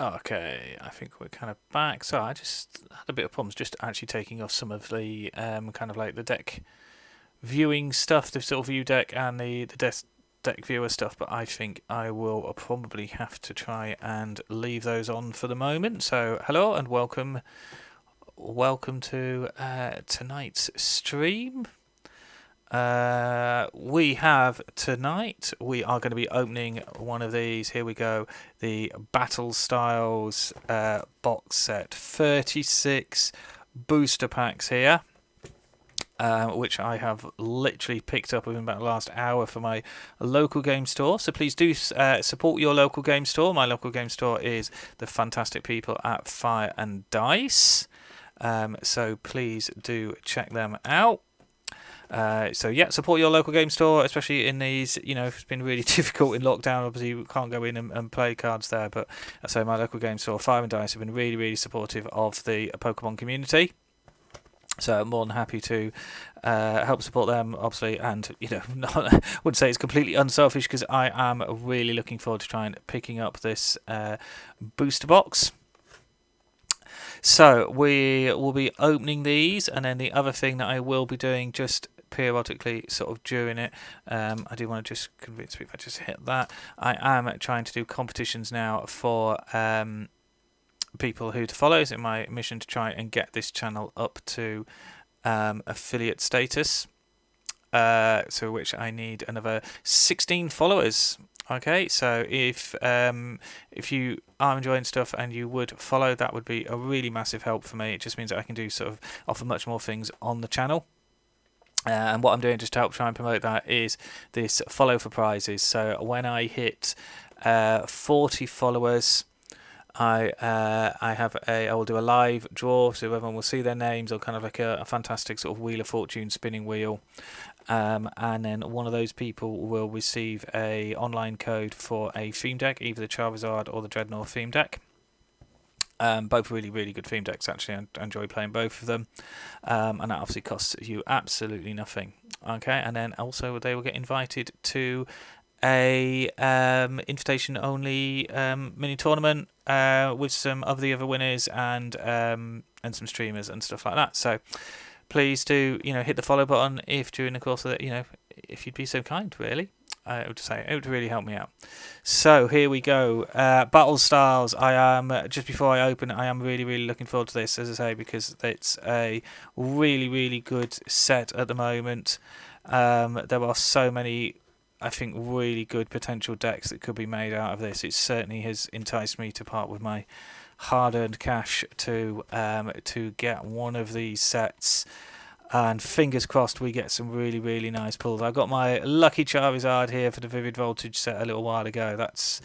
Okay, I think we're kind of back. So I just had a bit of problems just actually taking off some of the kind of like the deck viewing stuff, the sort of view deck and the deck viewer stuff. But I think I will probably have to try and leave those on for the moment. So hello and welcome to tonight's stream. We have tonight, we are going to be opening one of these. Here we go. The Battle Styles box set. 36 booster packs here. Which I have literally picked up within about the last hour for my local game store. So please do support your local game store. My local game store is the fantastic people at Fire and Dice. So please do check them out. So yeah, support your local game store, especially in these. It's been really difficult in lockdown. Obviously, we can't go in and play cards there. But so my local game store, Fire and Dice, have been really, really supportive of the Pokemon community. So I'm more than happy to help support them, obviously, and I wouldn't say it's completely unselfish because I am really looking forward to trying picking up this booster box. So we will be opening these, and then the other thing that I will be doing just periodically sort of during it, I do want to just convince me if I just hit that, I am trying to do competitions now for people who to follow. It's in my mission to try and get this channel up to affiliate status, so which I need another 16 followers. Okay, so if you are enjoying stuff and you would follow, that would be a really massive help for me. It just means that I can do sort of offer much more things on the channel. And what I'm doing just to help try and promote that is this follow for prizes. So when I hit 40 followers, I will do a live draw, so everyone will see their names, or kind of like a fantastic sort of Wheel of Fortune spinning wheel. And then one of those people will receive a online code for a theme deck, either the Charizard or the Dreadnought theme deck. Both really, really good theme decks, actually. I enjoy playing both of them. And that obviously costs you absolutely nothing. Okay, and then also they will get invited to a invitation only mini tournament with some of the other winners and some streamers and stuff like that. So please do hit the follow button if during the course of that, if you'd be so kind, really. I would say it would really help me out. So here we go. Battle Styles. I am just before I open, I am really, really looking forward to this, as I say, because it's a really, really good set at the moment. There are so many, I think, really good potential decks that could be made out of this. It certainly has enticed me to part with my hard-earned cash to get one of these sets. And fingers crossed we get some really, really nice pulls. I got my lucky Charizard here for the Vivid Voltage set a little while ago. That's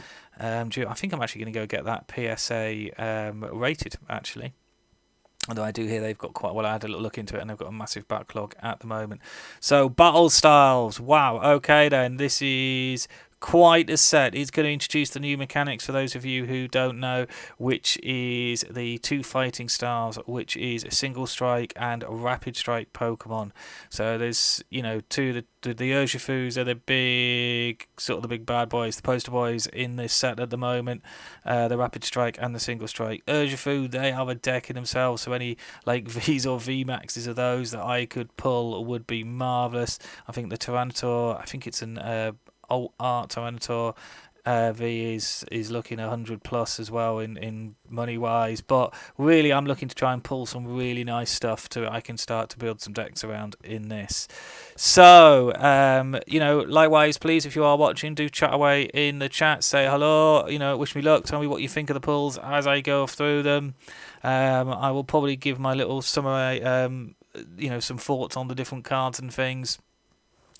due. I think I'm actually going to go get that PSA rated, actually. Although I do hear they've got quite well. I had a little look into it, and they've got a massive backlog at the moment. So Battle Styles. Wow. Okay then. This is quite a set. It's going to introduce the new mechanics for those of you who don't know, which is the two fighting styles, which is a single strike and a rapid strike Pokemon. So there's the Urshifus are the big the big bad boys, the poster boys in this set at the moment. The rapid strike and the single strike. Urshifu, they are a deck in themselves, so any like V's or V maxes of those that I could pull would be marvelous. I think the Tyranitar, I think it's an Alt Art Tyranitar V is looking 100 plus as well in money wise, but really I'm looking to try and pull some really nice stuff to I can start to build some decks around in this. So likewise, please, if you are watching, do chat away in the chat, say hello, wish me luck, tell me what you think of the pulls as I go through them. I will probably give my little summary, some thoughts on the different cards and things.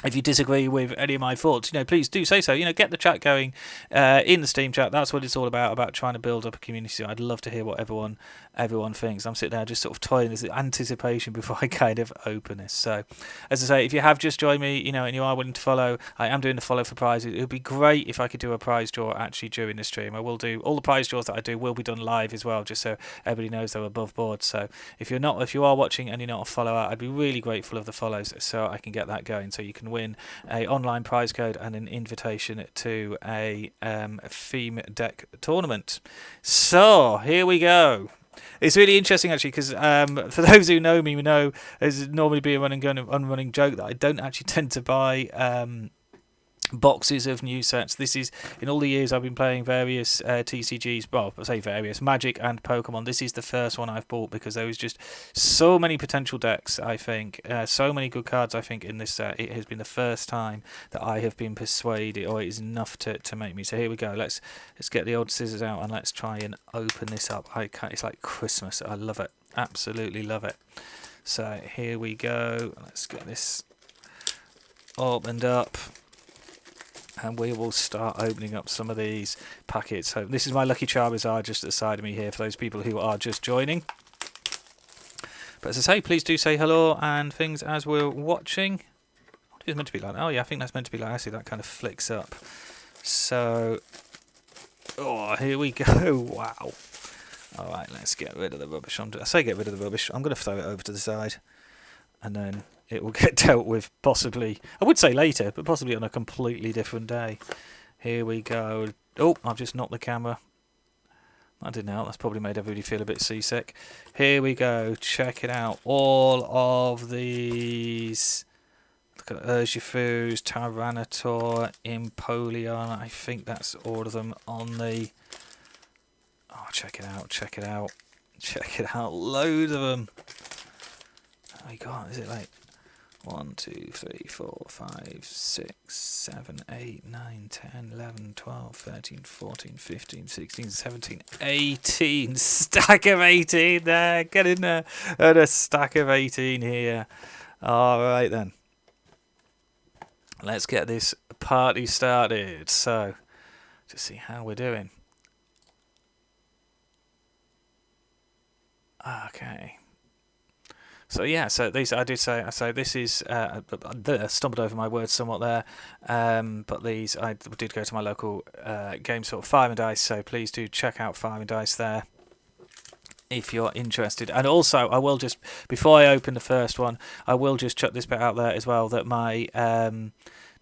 If you disagree with any of my thoughts, please do say so. Get the chat going in the Steam chat. That's what it's all about trying to build up a community. I'd love to hear what everyone thinks. I'm sitting there just sort of toying this anticipation before I kind of open this. So, as I say, if you have just joined me, and you are willing to follow, I am doing the follow for prizes. It would be great if I could do a prize draw actually during the stream. I will do all the prize draws that I do will be done live as well, just so everybody knows they're above board. So, if you are watching and you're not a follower, I'd be really grateful of the follows so I can get that going. So you can win a online prize code and an invitation to a theme deck tournament. So here we go. It's really interesting actually because for those who know me, know it's normally be a running joke that I don't actually tend to buy boxes of new sets. This is, in all the years I've been playing various TCGs, well, I say various, Magic and Pokemon, this is the first one I've bought because there was just so many potential decks, I think, so many good cards, I think, in this set. It has been the first time that I have been persuaded, or it is enough to make me. So here we go, let's get the old scissors out and let's try and open this up. It's like Christmas. I love it, absolutely love it. So here we go, let's get this opened up. And we will start opening up some of these packets. So this is my Lucky Charizard just at the side of me here for those people who are just joining. But as I say, please do say hello and things as we're watching. What is it meant to be like? Oh yeah, I think that's meant to be like. I see that kind of flicks up. So, oh, here we go. Wow. All right, let's get rid of the rubbish. I say get rid of the rubbish. I'm going to throw it over to the side. And then it will get dealt with possibly, I would say later, but possibly on a completely different day. Here we go. Oh, I've just knocked the camera. That didn't help. That's probably made everybody feel a bit seasick. Here we go. Check it out. All of these. Look at Urshifu's, Tyranitar, Empoleon. I think that's all of them on the... Oh, check it out. Check it out. Check it out. Loads of them. Oh my god, is it like 1, 2, 3, 4, 5, 6, 7, 8, 9, 10, 11, 12, 13, 14, 15, 16, 17, 18. Stack of 18 there. Get in there. And a stack of 18 here. Alright then. Let's get this party started. So, to see how we're doing. Okay. So yeah, so these I did say. So this is stumbled over my words somewhat there, but these I did go to my local game store, Fire and Dice. So please do check out Fire and Dice there if you're interested. And also, I will just before I open the first one, I will just chuck this bit out there as well that my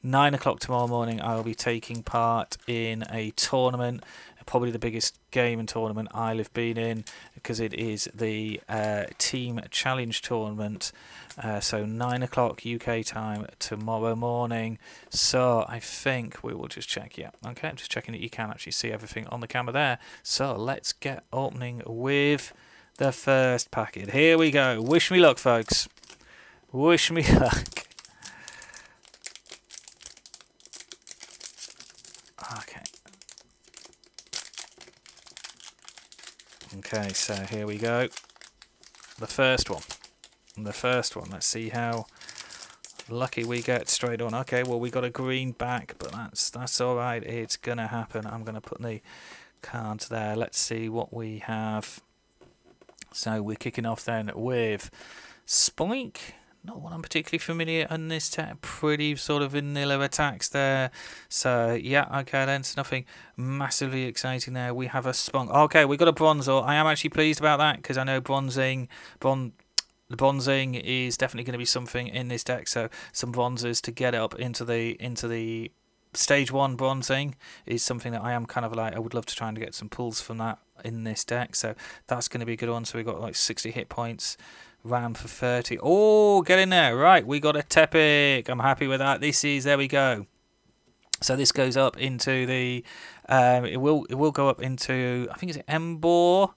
9 o'clock tomorrow morning, I will be taking part in a tournament. Probably the biggest game and tournament I'll have been in because it is the Team Challenge Tournament. So 9 o'clock UK time tomorrow morning. So I think we will just check. Yeah, okay, I'm just checking that you can actually see everything on the camera there. So let's get opening with the first packet. Here we go. Wish me luck, folks. Wish me luck. Okay. Okay, so here we go. The first one. Let's see how lucky we get straight on. Okay, well we got a green back, but that's all right. It's gonna happen. I'm gonna put the cards there. Let's see what we have. So we're kicking off then with Spike. Not one I'm particularly familiar on this tech. Pretty sort of vanilla attacks there. So, yeah, okay then. So nothing massively exciting there. We have a Spunk. Okay, we got a Bronzor. I am actually pleased about that because I know the bronzing is definitely going to be something in this deck. So some bronzers to get it up into the stage 1 bronzing is something that I am kind of like, I would love to try and get some pulls from that in this deck. So that's going to be a good one. So we've got like 60 hit points. Ram for 30. Oh, get in there. Right, we got a Tepic. I'm happy with that. There we go. So this goes up into the, it will go up into, I think it's Embor.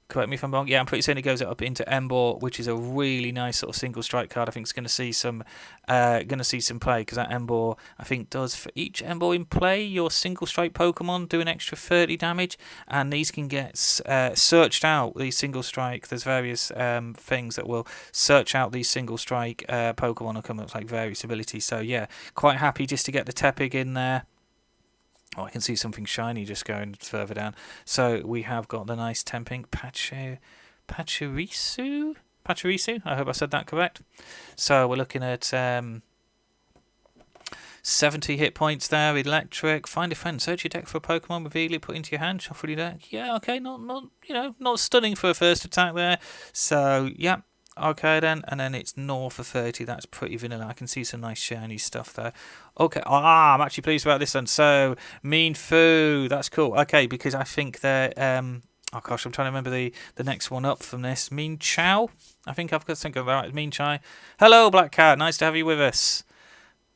Correct me if I'm wrong. Yeah, I'm pretty certain it goes up into Embor, which is a really nice sort of single strike card. I think it's going to see some play because that Embor, I think, does for each Embor in play, your single strike Pokemon do an extra 30 damage, and these can get searched out. These single strike, there's various things that will search out these single strike Pokemon and come up with like various abilities. So yeah, quite happy just to get the Tepig in there. Oh, I can see something shiny just going further down. So we have got the nice Temping Pachirisu? I hope I said that correct. So we're looking at 70 hit points there. Electric. Find a friend. Search your deck for a Pokemon. Reveal it. Put into your hand. Shuffle your deck. Yeah, okay. Not stunning for a first attack there. So yeah. Okay then, and then it's north of 30. That's pretty vanilla. I can see some nice shiny stuff there. Okay, I'm actually pleased about this one. So Mean Foo, that's cool. Okay, because I think they're oh gosh, I'm trying to remember the next one up from this. Mean Chow. I think I've got to think about it. Mean Chai. Hello, Black Cat. Nice to have you with us.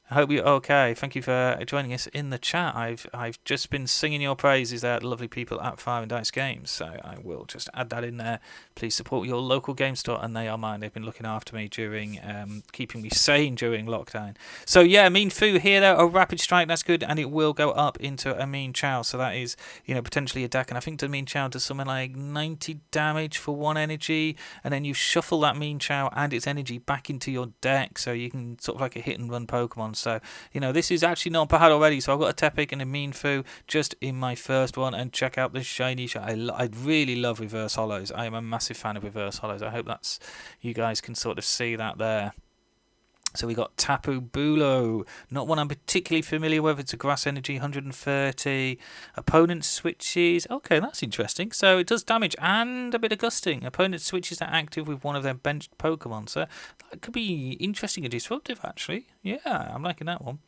I hope you're okay. Thank you for joining us in the chat. I've just been singing your praises there, the lovely people at Fire and Dice Games. So I will just add that in there. Please support your local game store, and they are mine. They've been looking after me during keeping me sane during lockdown. So yeah, Mean Foo here though, a rapid strike. That's good, and it will go up into a Mean Chow. So that is potentially a deck, and I think the Mean Chow does something like 90 damage for 1 energy, and then you shuffle that Mean Chow and its energy back into your deck, so you can sort of like a hit and run Pokemon. So, this is actually not bad already. So I've got a Tepig and a Mean Foo just in my first one. And check out the shiny. I really love reverse hollows. I am a massive fan of reverse hollows. I hope that's you guys can sort of see that there. So we got Tapu Bulu, not one I'm particularly familiar with. It's a grass energy, 130. Opponent switches. Okay, that's interesting. So it does damage and a bit of gusting. Opponent switches are active with one of their benched Pokemon. So that could be interesting and disruptive, actually. Yeah, I'm liking that one.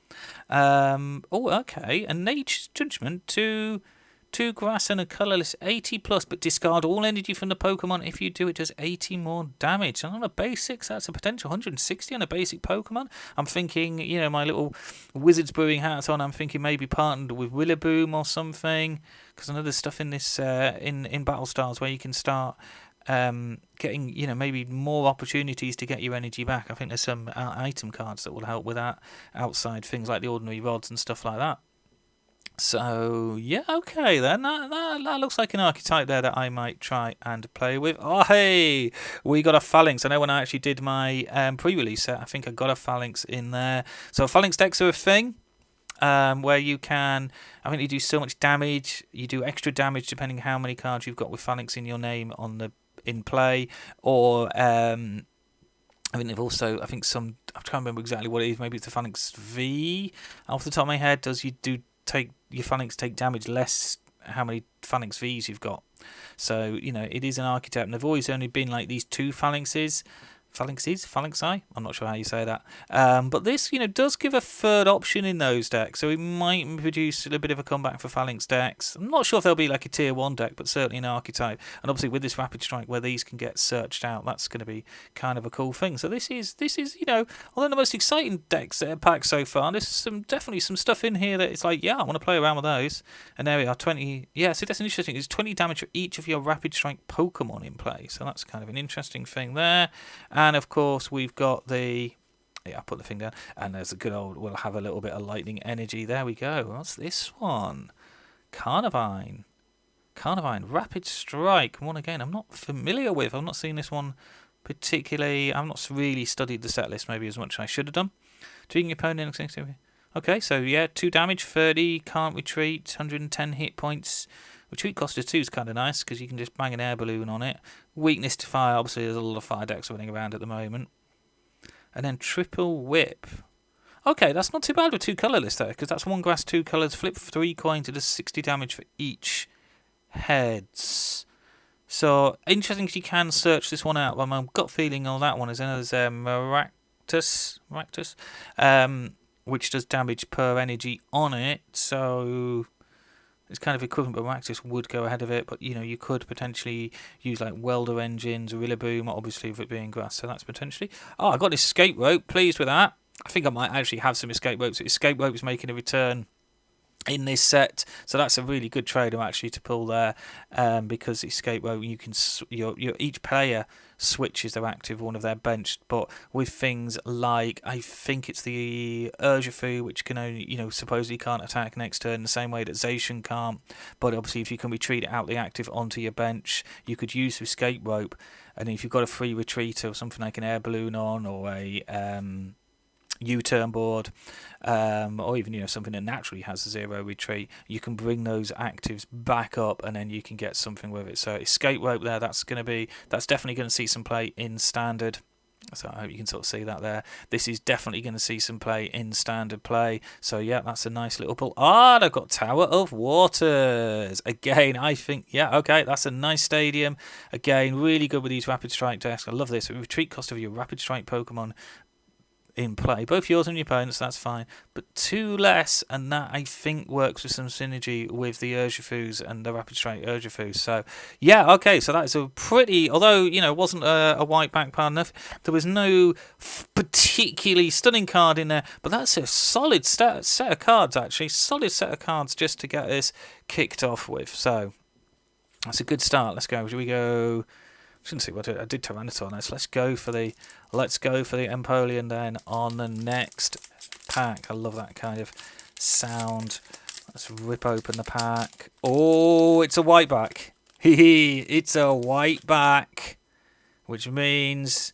Okay. And Nature's Judgment to... 2 grass and a colourless, 80 plus, but discard all energy from the Pokemon. If you do, it does 80 more damage. And on a basics, that's a potential 160 on a basic Pokemon. I'm thinking, my little Wizards Brewing hats on, I'm thinking maybe partnered with Rillaboom or something. Because I know there's stuff in this, in Battle Styles where you can start getting, maybe more opportunities to get your energy back. I think there's some item cards that will help with that outside things like the ordinary rods and stuff like that. So, yeah, okay then. That looks like an archetype there that I might try and play with. Oh, hey! We got a Phalanx. I know when I actually did my pre-release set, I think I got a Phalanx in there. So, Phalanx decks are a thing where you can... I think you do so much damage. You do extra damage depending how many cards you've got with Phalanx in your name in play. Or... I think they've also... I think some... I'm trying to remember exactly what it is. Maybe it's the Phalanx V off the top of my head. Your Phalanx take damage less how many Phalanx Vs you've got. So, it is an archetype, and they've always only been like these 2 Phalanxes. Phalanxi? I'm not sure how you say that. But this, does give a third option in those decks, so it might produce a little bit of a comeback for Phalanx decks. I'm not sure if they'll be like a tier 1 deck, but certainly an archetype. And obviously with this Rapid Strike where these can get searched out, that's going to be kind of a cool thing. So this is although the most exciting decks packs so far, there's definitely some stuff in here that it's like, yeah, I want to play around with those. And there we are, 20. Yeah, so that's interesting. It's 20 damage for each of your Rapid Strike Pokemon in play. So that's kind of an interesting thing there. And of course, we've got the... Yeah, I'll put the thing down. And there's a good old... We'll have a little bit of lightning energy. There we go. What's this one? Carnivine. Rapid Strike. One again I'm not familiar with. I've not seen this one particularly. I've not really studied the set list maybe as much as I should have done. Treating your opponent... Okay, so yeah, 2 damage, 30, can't retreat, 110 hit points... Retreat cost of 2 is kind of nice because you can just bang an air balloon on it. Weakness to fire, obviously there's a lot of fire decks running around at the moment. And then triple whip. Okay, that's not too bad with 2 colourless there because that's 1 grass, 2 colours, flip 3 coins, it does 60 damage for each heads. So, interesting because you can search this one out. But my gut feeling on that one is there's Maractus, which does damage per energy on it. So... It's kind of equivalent, but Maractus would go ahead of it. But, you could potentially use, like, Welder Engines, Rillaboom, obviously, with it being grass. So that's potentially... Oh, I got this Escape Rope. Pleased with that. I think I might actually have some Escape Ropes. Escape Rope is making a return in this set, so that's a really good trader actually to pull there, because Escape Rope, you can each player switches their active one of their benched, but with things like I think it's the Urshifu, which can only supposedly can't attack next turn the same way that Zacian can't, but obviously if you can retreat out the active onto your bench, you could use Escape Rope, and if you've got a free retreater or something like an air balloon on or a U-turn board, or even something that naturally has a 0 retreat, you can bring those actives back up and then you can get something with it. So Escape Rope there, that's definitely going to see some play in standard. So I hope you can sort of see that there. This is definitely going to see some play in standard play. So yeah, that's a nice little pull. Ah, they've got Tower of Waters. Again, I think, yeah, okay, that's a nice stadium. Again, really good with these Rapid Strike decks. I love this. Retreat cost of your Rapid Strike Pokemon in play, both yours and your opponents, that's fine, but 2 less, and that I think works with some synergy with the Urshifu's and the Rapid Strike Urshifu's. So yeah, okay, so that's a pretty, although it wasn't a white back part enough, there was no particularly stunning card in there, but that's a solid set of cards, actually, solid set of cards just to get us kicked off with. So that's a good start. Let's go. Should we go? Shouldn't see what I did. Tyranitar next. Let's go for the Empoleon then on the next pack. I love that kind of sound. Let's rip open the pack. Oh, it's a white back. It's a white back, which means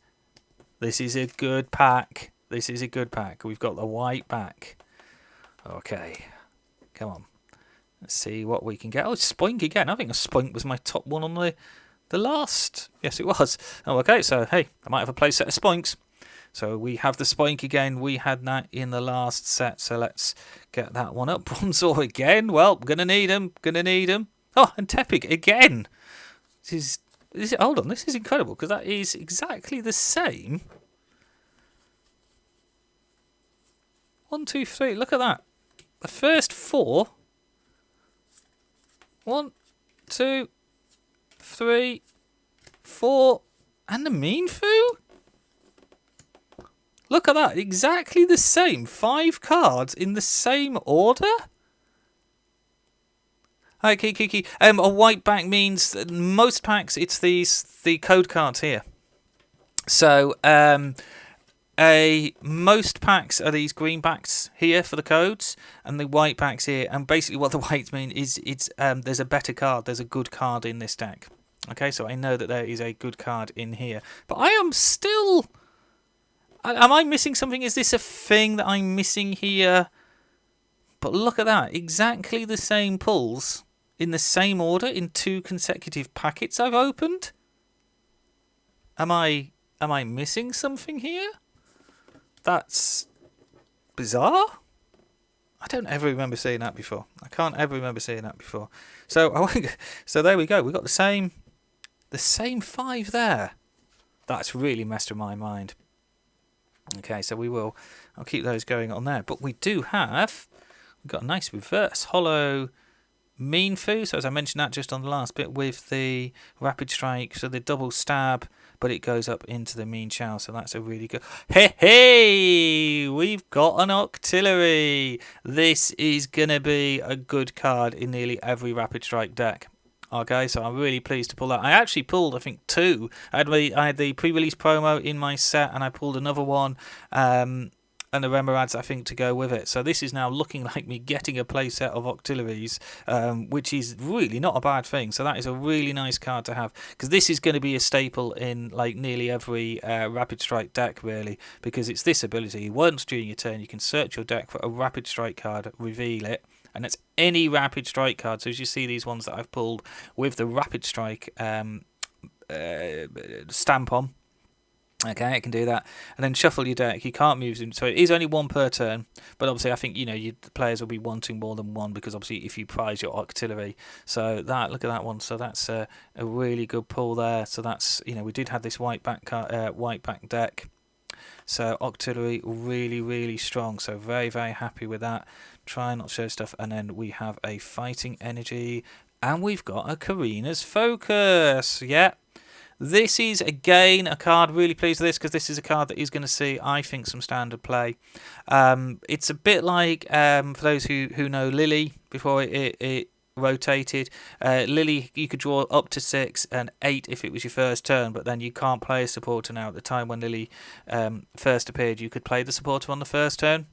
this is a good pack. This is a good pack. We've got the white back. Okay, come on. Let's see what we can get. Oh, it's Spoink again. I think a Spoink was my top one on the last. Yes, it was. Oh, okay, so hey, I might have a play set of Spoinks. So we have the Spoink again. We had that in the last set, so let's get that one up. Bronzor again. Well, gonna need him. Oh, and Tepig again. Hold on, this is incredible because that is exactly the same. 1, 2, 3. Look at that. The first 4. 1, 2, 3, 4, and the Mienfoo? Look at that, exactly the same. 5 cards in the same order? Okay, Kiki. A white back means that most packs it's the code cards here. So most packs are these green backs here for the codes, and the white backs here. And basically, what the whites mean is there's a better card, there's a good card in this deck. Okay, so I know that there is a good card in here, but I am still. Am I missing something? Is this a thing that I'm missing here? But look at that, exactly the same pulls in the same order in 2 consecutive packets I've opened. Am I missing something here? That's bizarre. I don't ever remember seeing that before. I can't ever remember seeing that before. So there we go. We got the same 5 there. That's really messed with my mind. Okay, so I'll keep those going on there. But we've got a nice reverse holo Mienfoo. So as I mentioned that just on the last bit with the Rapid Strike, so the double stab, but it goes up into the Mienshao, so that's a really good. Hey, we've got an Octillery. This is gonna be a good card in nearly every Rapid Strike deck. Okay, so I'm really pleased to pull that. I actually pulled, I think, 2. I had the pre-release promo in my set, and I pulled another one, and the Remarads, I think, to go with it. So this is now looking like me getting a play set of Octilleries, which is really not a bad thing. So that is a really nice card to have, because this is going to be a staple in like nearly every Rapid Strike deck, really, because it's this ability. Once during your turn, you can search your deck for a Rapid Strike card, reveal it, and it's any Rapid Strike card. So as you see these ones that I've pulled with the Rapid Strike stamp on. Okay, it can do that. And then shuffle your deck. You can't move them. So it is only 1 per turn. But obviously, I think, the players will be wanting more than 1, because obviously if you prize your Octillery. So look at that one. So that's a really good pull there. So that's, we did have this white back deck. So Octillery really, really strong. So very, very happy with that. Try not to show stuff. And then we have a Fighting Energy. And we've got a Karina's Focus. Yeah. This is, again, a card, really pleased with this, because this is a card that is going to see, I think, some standard play. It's a bit like, for those who know Lily, before it rotated, Lily, you could draw up to 6 and 8 if it was your first turn, but then you can't play a supporter now. At the time when Lily first appeared, you could play the supporter on the first turn.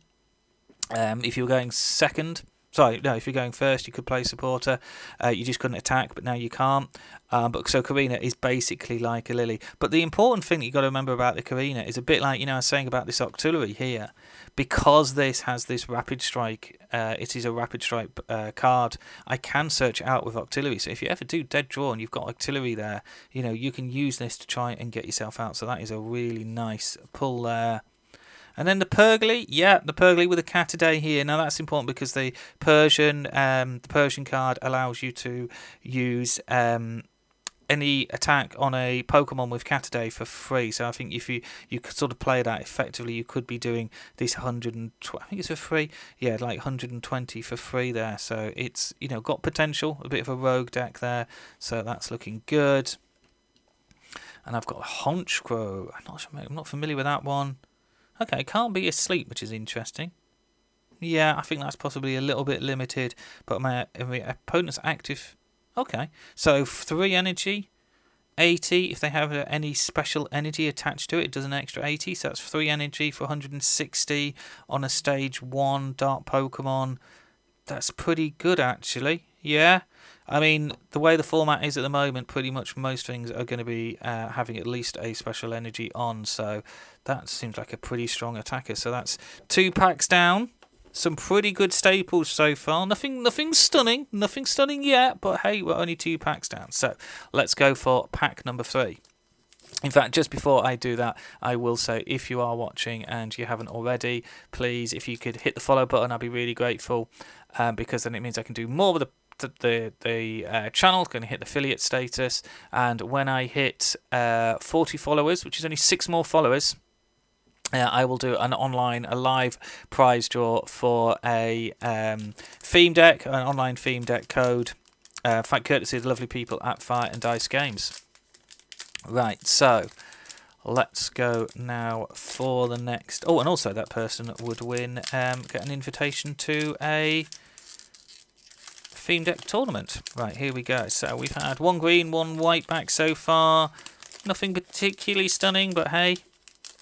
If you were going second, Sorry, no, if you're going first, you could play supporter. You just couldn't attack, but now you can't. But so Karina is basically like a Lily. But the important thing that you've got to remember about the Karina is a bit like, I was saying about this Octillery here. Because this has this rapid strike, it is a rapid strike card, I can search it out with Octillery. So if you ever do dead draw and you've got Octillery there, you can use this to try and get yourself out. So that is a really nice pull there. And then the Purgly, the Purgly with a cat a day here. Now that's important because the Persian card allows you to use any attack on a Pokemon with cat a day for free. So I think if you could sort of play that effectively, you could be doing this 120. I think it's for free. Yeah, like 120 for free there. So it's got potential, a bit of a rogue deck there. So that's looking good. And I've got a Honchkrow. I'm not familiar with that one. Okay, it can't be asleep, which is interesting. Yeah, I think that's possibly a little bit limited, but my opponent's active. Okay, so 3 energy, 80. If they have any special energy attached to it, it does an extra 80, so that's 3 energy for 160 on a stage 1 dark Pokemon. That's pretty good, actually. Yeah. I mean, the way the format is at the moment, pretty much most things are going to be having at least a special energy on, so that seems like a pretty strong attacker. So that's 2 packs down. Some pretty good staples so far. Nothing stunning. Nothing stunning yet, but hey, we're only 2 packs down. So let's go for pack number 3. In fact, just before I do that, I will say, if you are watching and you haven't already, please, if you could hit the follow button, I'd be really grateful, because then it means I can do more with the channel, going to hit the affiliate status, and when I hit 40 followers, which is only 6 more followers, I will do a live prize draw for a theme deck, an online theme deck code, courtesy of the lovely people at Fire and Dice Games. Right, so let's go now for the next. Oh, and also that person would win, get an invitation to a theme deck tournament. Right, here we go. So we've had 1 green, 1 white back so far. Nothing particularly stunning, but hey,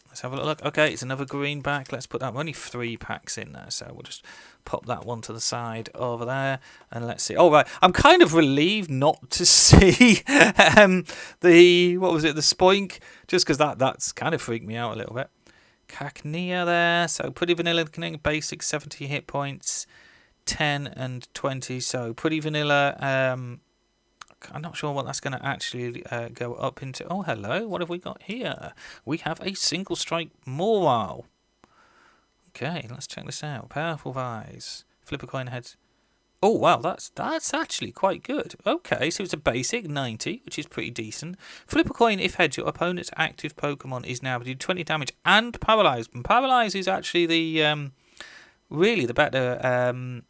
let's have a look. Okay, it's another green back. Let's put that. Only 3 packs in there, so we'll just pop that one to the side over there, and let's see. Oh right, I'm kind of relieved not to see the Spoink, just because that's kind of freaked me out a little bit. Cacnea there, so pretty vanilla, basic 70 hit points, 10 and 20, so pretty vanilla. I'm not sure what that's going to actually go up into. Oh, hello. What have we got here? We have a single strike Morale. Okay, let's check this out. Powerful Vise. Flip a coin heads. Oh, wow, that's actually quite good. Okay, so it's a basic 90, which is pretty decent. Flip a coin if heads. Your opponent's active Pokemon is now do 20 damage and paralyze. And paralyze is actually the really the better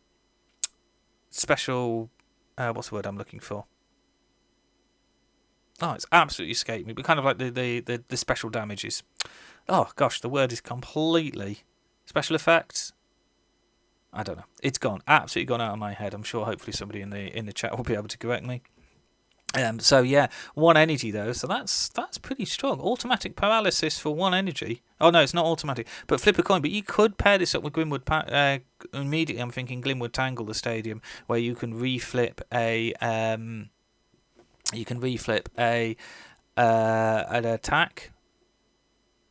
special. What's the word I'm looking for? Oh, it's absolutely escaped me, but kind of like the special damages. Oh, gosh, the word is completely... Special effects? I don't know. It's gone. Absolutely gone out of my head. I'm sure hopefully somebody in the chat will be able to correct me. So, yeah, 1 energy, though, so that's pretty strong. Automatic paralysis for 1 energy. Oh, no, it's not automatic, but flip a coin. But you could pair this up with Glimwood... immediately, I'm thinking Glimwood Tangle, the stadium, where you can reflip a... an attack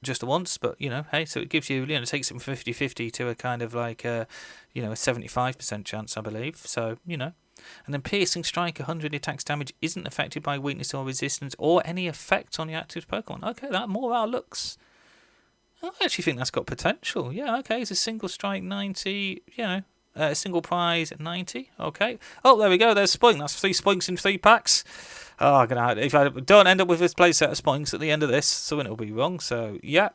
just once, but hey, so it gives you, it takes it from 50-50 to a kind of like a 75% chance, I believe. So and then piercing strike, 100 attacks damage, isn't affected by weakness or resistance or any effect on the active Pokemon. Okay, that Morale looks. I actually think that's got potential. Yeah, okay, it's a single strike 90. A single prize 90. Okay. Oh, there we go. There's Spoink. That's 3 Spoinks in 3 packs. Oh, if I don't end up with this playset of Spoinks at the end of this, something will be wrong. So, yeah.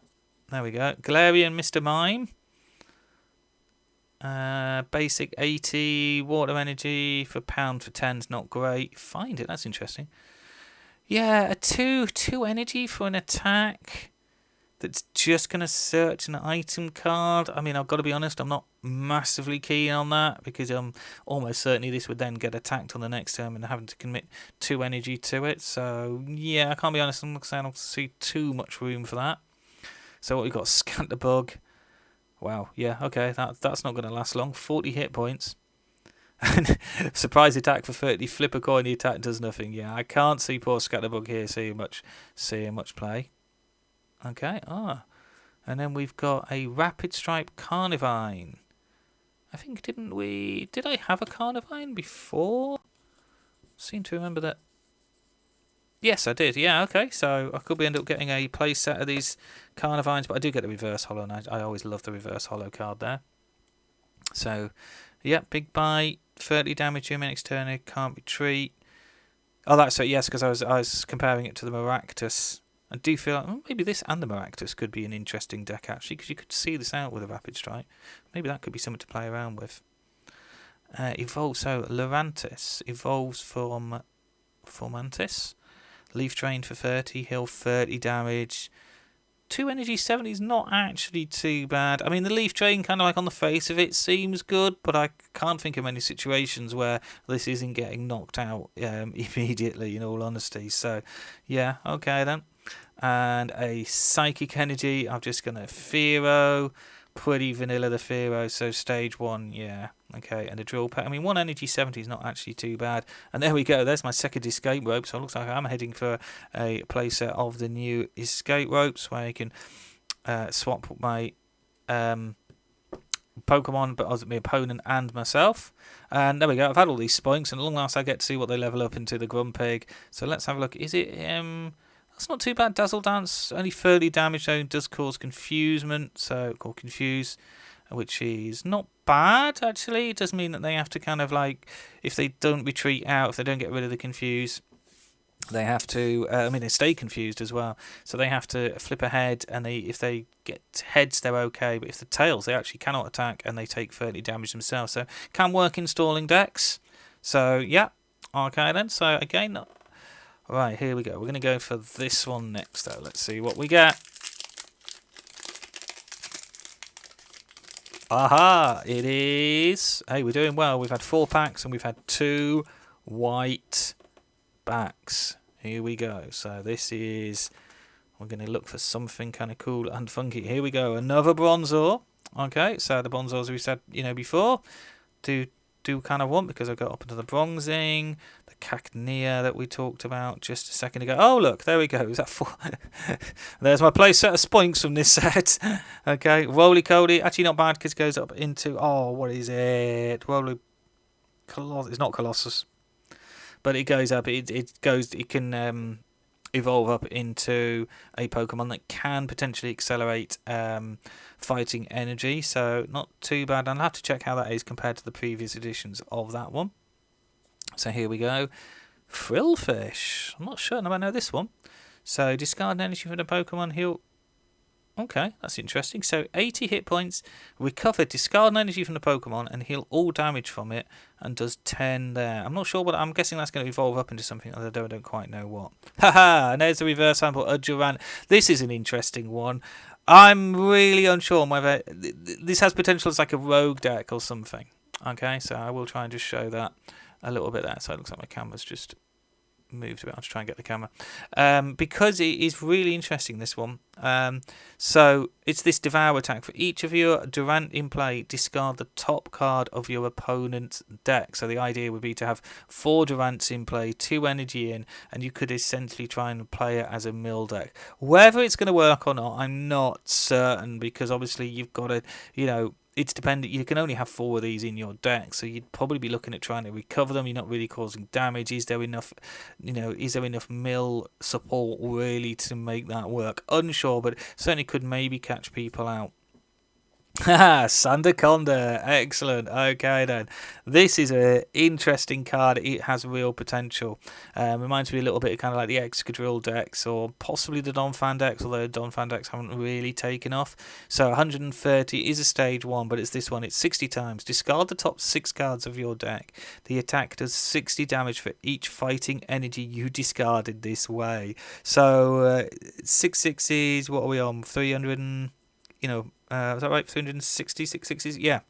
There we go. Galarian Mr. Mime. Basic 80. Water energy for pound for 10 is not great. Find it. That's interesting. Yeah, a 2 energy for an attack that's just going to search an item card. I mean, I've got to be honest, I'm not massively keen on that, because I'm almost certainly this would then get attacked on the next turn and having to commit 2 energy to it. So, yeah, I can't be honest, I'm not saying I don't see too much room for that. So what we've got, Scatterbug. Wow, yeah, okay, that's not going to last long. 40 hit points. Surprise attack for 30, flip a coin, the attack does nothing. Yeah, I can't see poor Scatterbug here seeing much play. Okay, and then we've got a Rapid Stripe Carnivine. I think, did I have a Carnivine before? Seem to remember that. Yes, I did. Yeah, okay. So I could end up getting a play set of these Carnivines, but I do get the reverse holo, and I always love the reverse holo card there. So, yeah, big bite, 30 damage your next turn, can't retreat. Oh, that's it. Yes, because I was comparing it to the Maractus. I do feel like maybe this and the Maractus could be an interesting deck actually, because you could see this out with a Rapid Strike. Maybe that could be something to play around with. Evolve. So Lurantis evolves from Formantis. Leaf Drain for 30, heal 30 damage. 2 energy 70 is not actually too bad. I mean, the Leaf Drain, kind of like on the face of it, seems good, but I can't think of many situations where this isn't getting knocked out immediately, in all honesty. So, yeah, okay then. And a Psychic Energy. I'm just going to Fearow. Pretty vanilla, the Fearow, so stage 1, yeah. Okay, and a Drill Peck. I mean, 1 energy 70 is not actually too bad. And there we go, there's my second Escape Rope. So it looks like I'm heading for a playset of the new Escape Ropes, where I can swap my Pokemon, but also my opponent and myself. And there we go, I've had all these Spoinks, and at long last I get to see what they level up into the Grumpig. So let's have a look. Is it... That's not too bad. Dazzle Dance, only 30 damage though, does cause confusement, so called Confuse, which is not bad actually. It does mean that they have to kind of like, if they don't retreat out, if they don't get rid of the Confuse, they have to, they stay confused as well, so they have to flip ahead, and if they get heads, they're okay, but if the tails, they actually cannot attack, and they take 30 damage themselves, so can work in stalling decks. So, yeah, okay then, so again... Right, here we go. We're going to go for this one next, though. Let's see what we get. Aha! It is... Hey, we're doing well. We've had 4 packs, and we've had 2 white backs. Here we go. So this is... We're going to look for something kind of cool and funky. Here we go. Another Bronzor. Okay, so the Bronzors we said, before, do kind of want, because I got up into the Bronzing, the Cacnea that we talked about just a second ago. Oh, look, there we go. Is that 4? There's my play set of Spoinks from this set. Okay, Roly-Coly, actually not bad, because it goes up into, what is it? It's not Colossus, but it goes up, it can evolve up into a Pokemon that can potentially accelerate fighting energy, so not too bad. I'll have to check how that is compared to the previous editions of that one. So here we go. Frillfish. I'm not sure I know this one. So discard energy from the Pokemon, heal... Okay, that's interesting. So 80 hit points, recover, discard energy from the Pokemon, and heal all damage from it, and does 10 there. I'm not sure, but I'm guessing that's going to evolve up into something. I don't quite know what. Haha, and there's the reverse sample of Durant. This is an interesting one. I'm really unsure whether this has potential as like a rogue deck or something. Okay, so I will try and just show that a little bit there. So it looks like my camera's just moved a bit. I'll just try and get the camera, because it is really interesting, this one. So it's this Devour attack. For each of your Durant in play, discard the top card of your opponent's deck. So the idea would be to have 4 Durants in play, 2 energy in, and you could essentially try and play it as a mill deck. Whether it's going to work or not, I'm not certain, because obviously you've got to, it's dependent. You can only have 4 of these in your deck, so you'd probably be looking at trying to recover them. You're not really causing damage. Is there enough, is there enough mill support really to make that work? Unsure, but certainly could maybe catch people out. Haha, Sandaconda. Excellent. Okay then. This is an interesting card. It has real potential. Reminds me a little bit of kind of like the Excadrill decks, or possibly the Donphan decks, although Donphan decks haven't really taken off. So 130 is a stage 1, but it's this one. It's 60 times. Discard the top 6 cards of your deck. The attack does 60 damage for each fighting energy you discarded this way. So 6 6s, what are we on? 300 and... is that right? 360, 6 6s? Yeah.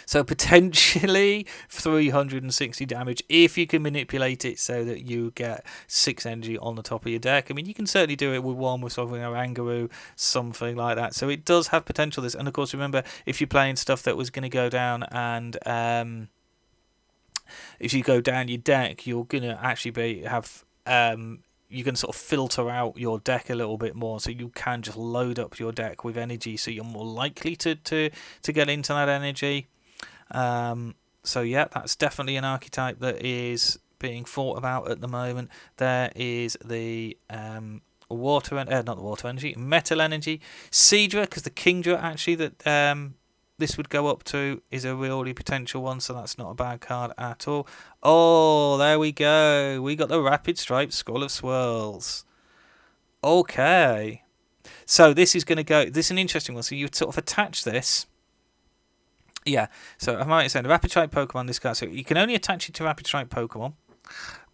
So potentially 360 damage if you can manipulate it so that you get 6 energy on the top of your deck. I mean, you can certainly do it with one with something like Oranguru, something like that. So it does have potential. And of course, remember, if you're playing stuff that was going to go down and if you go down your deck, you're gonna actually have you can sort of filter out your deck a little bit more, so you can just load up your deck with energy, so you're more likely to get into that energy. So yeah, that's definitely an archetype that is being thought about at the moment. There is the water and not the water energy, metal energy, Seadra, because the Kingdra actually that this would go up to is a really potential one, so that's not a bad card at all. Oh, there we go. We got the Rapid Stripe Scroll of Swirls. Okay. So this is going to go... This is an interesting one. So you sort of attach this. Yeah. So I might say the Rapid Strike Pokemon, this card. So you can only attach it to Rapid Strike Pokemon,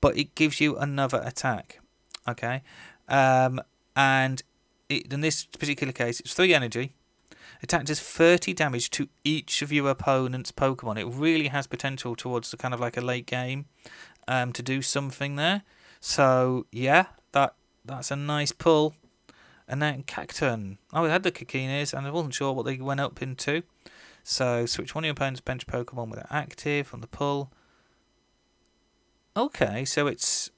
but it gives you another attack. Okay. And in this particular case, it's 3 energy. Attack does 30 damage to each of your opponent's Pokemon. It really has potential towards the kind of like a late game to do something there. So, yeah, that's a nice pull. And then Cacturn. Oh, we had the Kakinas, and I wasn't sure what they went up into. So, switch one of your opponent's bench Pokemon with an active on the pull. Okay, so it's...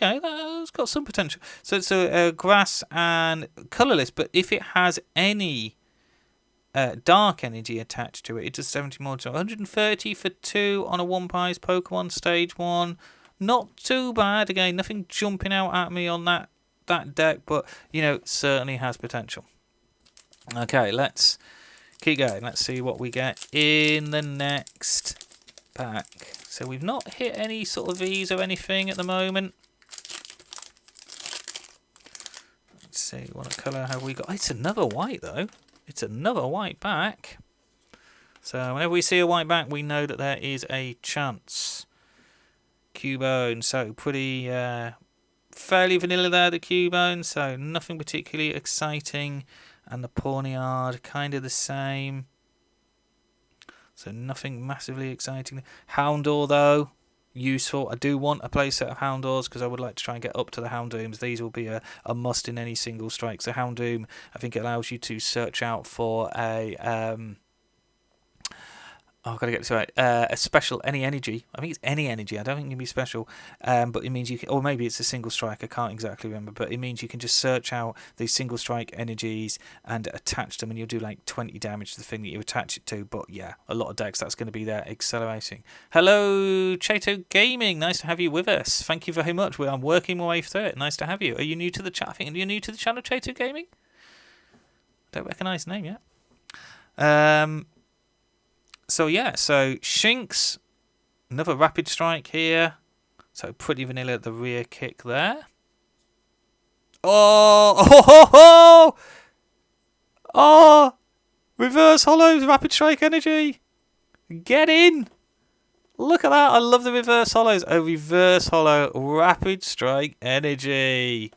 Okay, that's got some potential. So it's a grass and colourless, but if it has any dark energy attached to it, it does 70 more. So 130 for 2 on a 1-prize Pokemon stage 1. Not too bad. Again, nothing jumping out at me on that deck, but, you know, certainly has potential. Okay, let's keep going. Let's see what we get in the next pack. So we've not hit any sort of V's or anything at the moment. See what colour have we got. Oh, it's another white though. It's another white back. So whenever we see a white back, we know that there is a chance. Cubone, so pretty fairly vanilla there, the Cubone, so nothing particularly exciting. And the Pawniard, kind of the same. So nothing massively exciting. Houndour though, useful. I do want a playset of Houndours because I would like to try and get up to the Houndooms. These will be a must in any single strike. So Houndoom, I think it allows you to search out for a I've got to get this right. A special any energy. I think it's any energy. I don't think it can be special, but it means you can, or maybe it's a single strike. I can't exactly remember, but it means you can just search out these single strike energies and attach them, and you'll do like 20 damage to the thing that you attach it to. But yeah, a lot of decks that's going to be there accelerating. Hello, Chato Gaming. Nice to have you with us. Thank you very much. I'm working my way through it. Nice to have you. Are you new to the chat? I think you're new to the channel, Chato Gaming. Don't recognise the name yet. So yeah, so Shinx, another Rapid Strike here. So pretty vanilla at the rear kick there. Oh, reverse hollows, Rapid Strike energy. Get in. Look at that. I love the reverse hollows. A reverse hollow, Rapid Strike energy.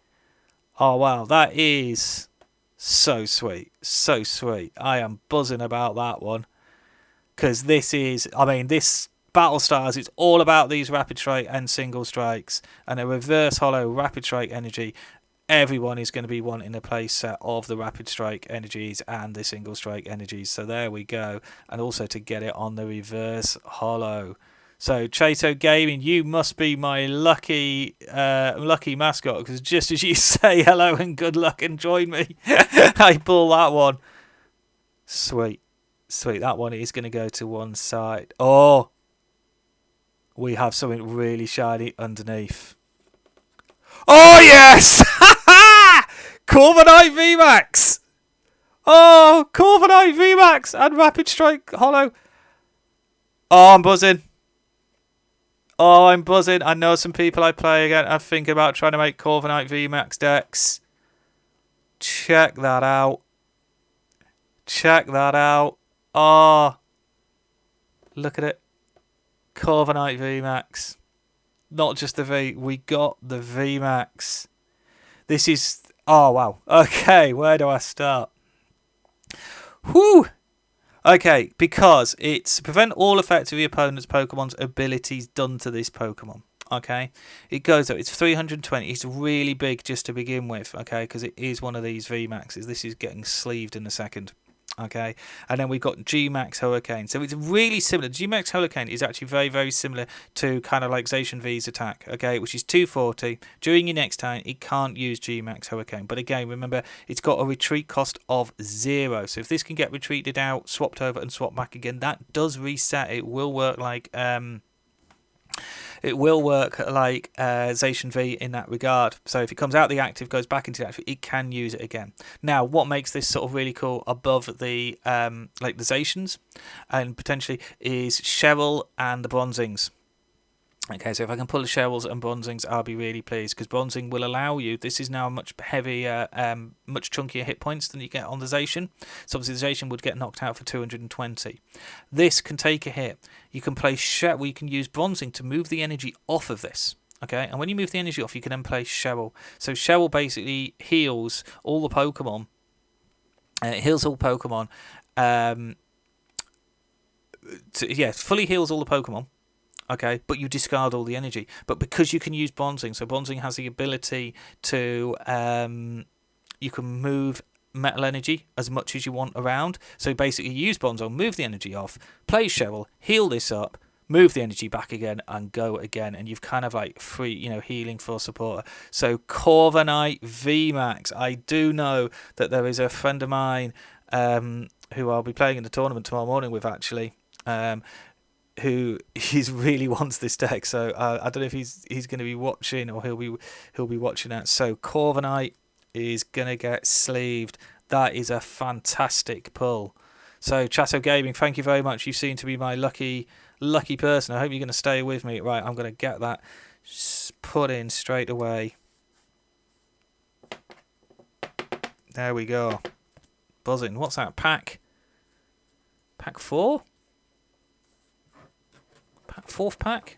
Oh wow, that is so sweet. So sweet. I am buzzing about that one. Because this is, I mean, this Battle Stars, it's all about these Rapid Strike and single strikes. And a reverse hollow Rapid Strike energy. Everyone is going to be wanting a play set of the Rapid Strike energies and the single strike energies. So there we go. And also to get it on the reverse hollow. So Chato Gaming, you must be my lucky mascot. Because just as you say hello and good luck and join me, I pull that one. Sweet. Sweet, that one is going to go to one side. Oh, we have something really shiny underneath. Oh, yes! Corviknight VMAX! Oh, Corviknight VMAX and Rapid Strike Hollow. Oh, I'm buzzing. Oh, I'm buzzing. I know some people I play again are thinking about trying to make Corviknight VMAX decks. Check that out. Check that out. Oh, look at it. Corviknight VMAX. Not just the V, we got the VMAX. This is... Oh, wow. Okay, where do I start? Whew! Okay, because it's prevent all effects of the opponent's Pokemon's abilities done to this Pokemon. Okay, it goes up. It's 320. It's really big just to begin with. Okay, because it is one of these VMAXs. This is getting sleeved in a second. Okay, and then we've got G-Max Hurricane. So it's really similar. G-Max Hurricane is actually very, very similar to kind of like Zacian V's attack, okay, which is 240. During your next turn, it can't use G-Max Hurricane. But again, remember, it's got a retreat cost of 0. So if this can get retreated out, swapped over, and swapped back again, that does reset. It will work like... Zacian V in that regard. So if it comes out the active, goes back into the active, it can use it again. Now, what makes this sort of really cool above the like the Zacians and potentially is Cheryl and the Bronzings. Okay, so if I can pull the Cheryls and Bronzings, I'll be really pleased, because Bronzing will allow you, this is now much heavier, much chunkier hit points than you get on the Zacian. So obviously the Zacian would get knocked out for 220. This can take a hit. You can play Cheryl, you can use Bronzing to move the energy off of this. Okay, and when you move the energy off, you can then play Cheryl. So Cheryl basically heals all the Pokemon. It heals all Pokemon. Fully heals all the Pokemon. Okay, but you discard all the energy. But because you can use Bronzing, so Bronzing has the ability to, you can move metal energy as much as you want around. So basically use Bronzing, move the energy off, play Cheryl, heal this up, move the energy back again, and go again. And you've kind of like free, healing for supporter. So Corviknight VMAX. I do know that there is a friend of mine who I'll be playing in the tournament tomorrow morning with, actually. Who really wants this deck, so I don't know if he's going to be watching, or he'll be watching that. So Corviknight is going to get sleeved. That is a fantastic pull. So Chatto Gaming, thank you very much. You seem to be my lucky person. I hope you're going to stay with me. Right, I'm going to get that put in straight away. There we go. Buzzing. What's that? Pack 4? Fourth pack?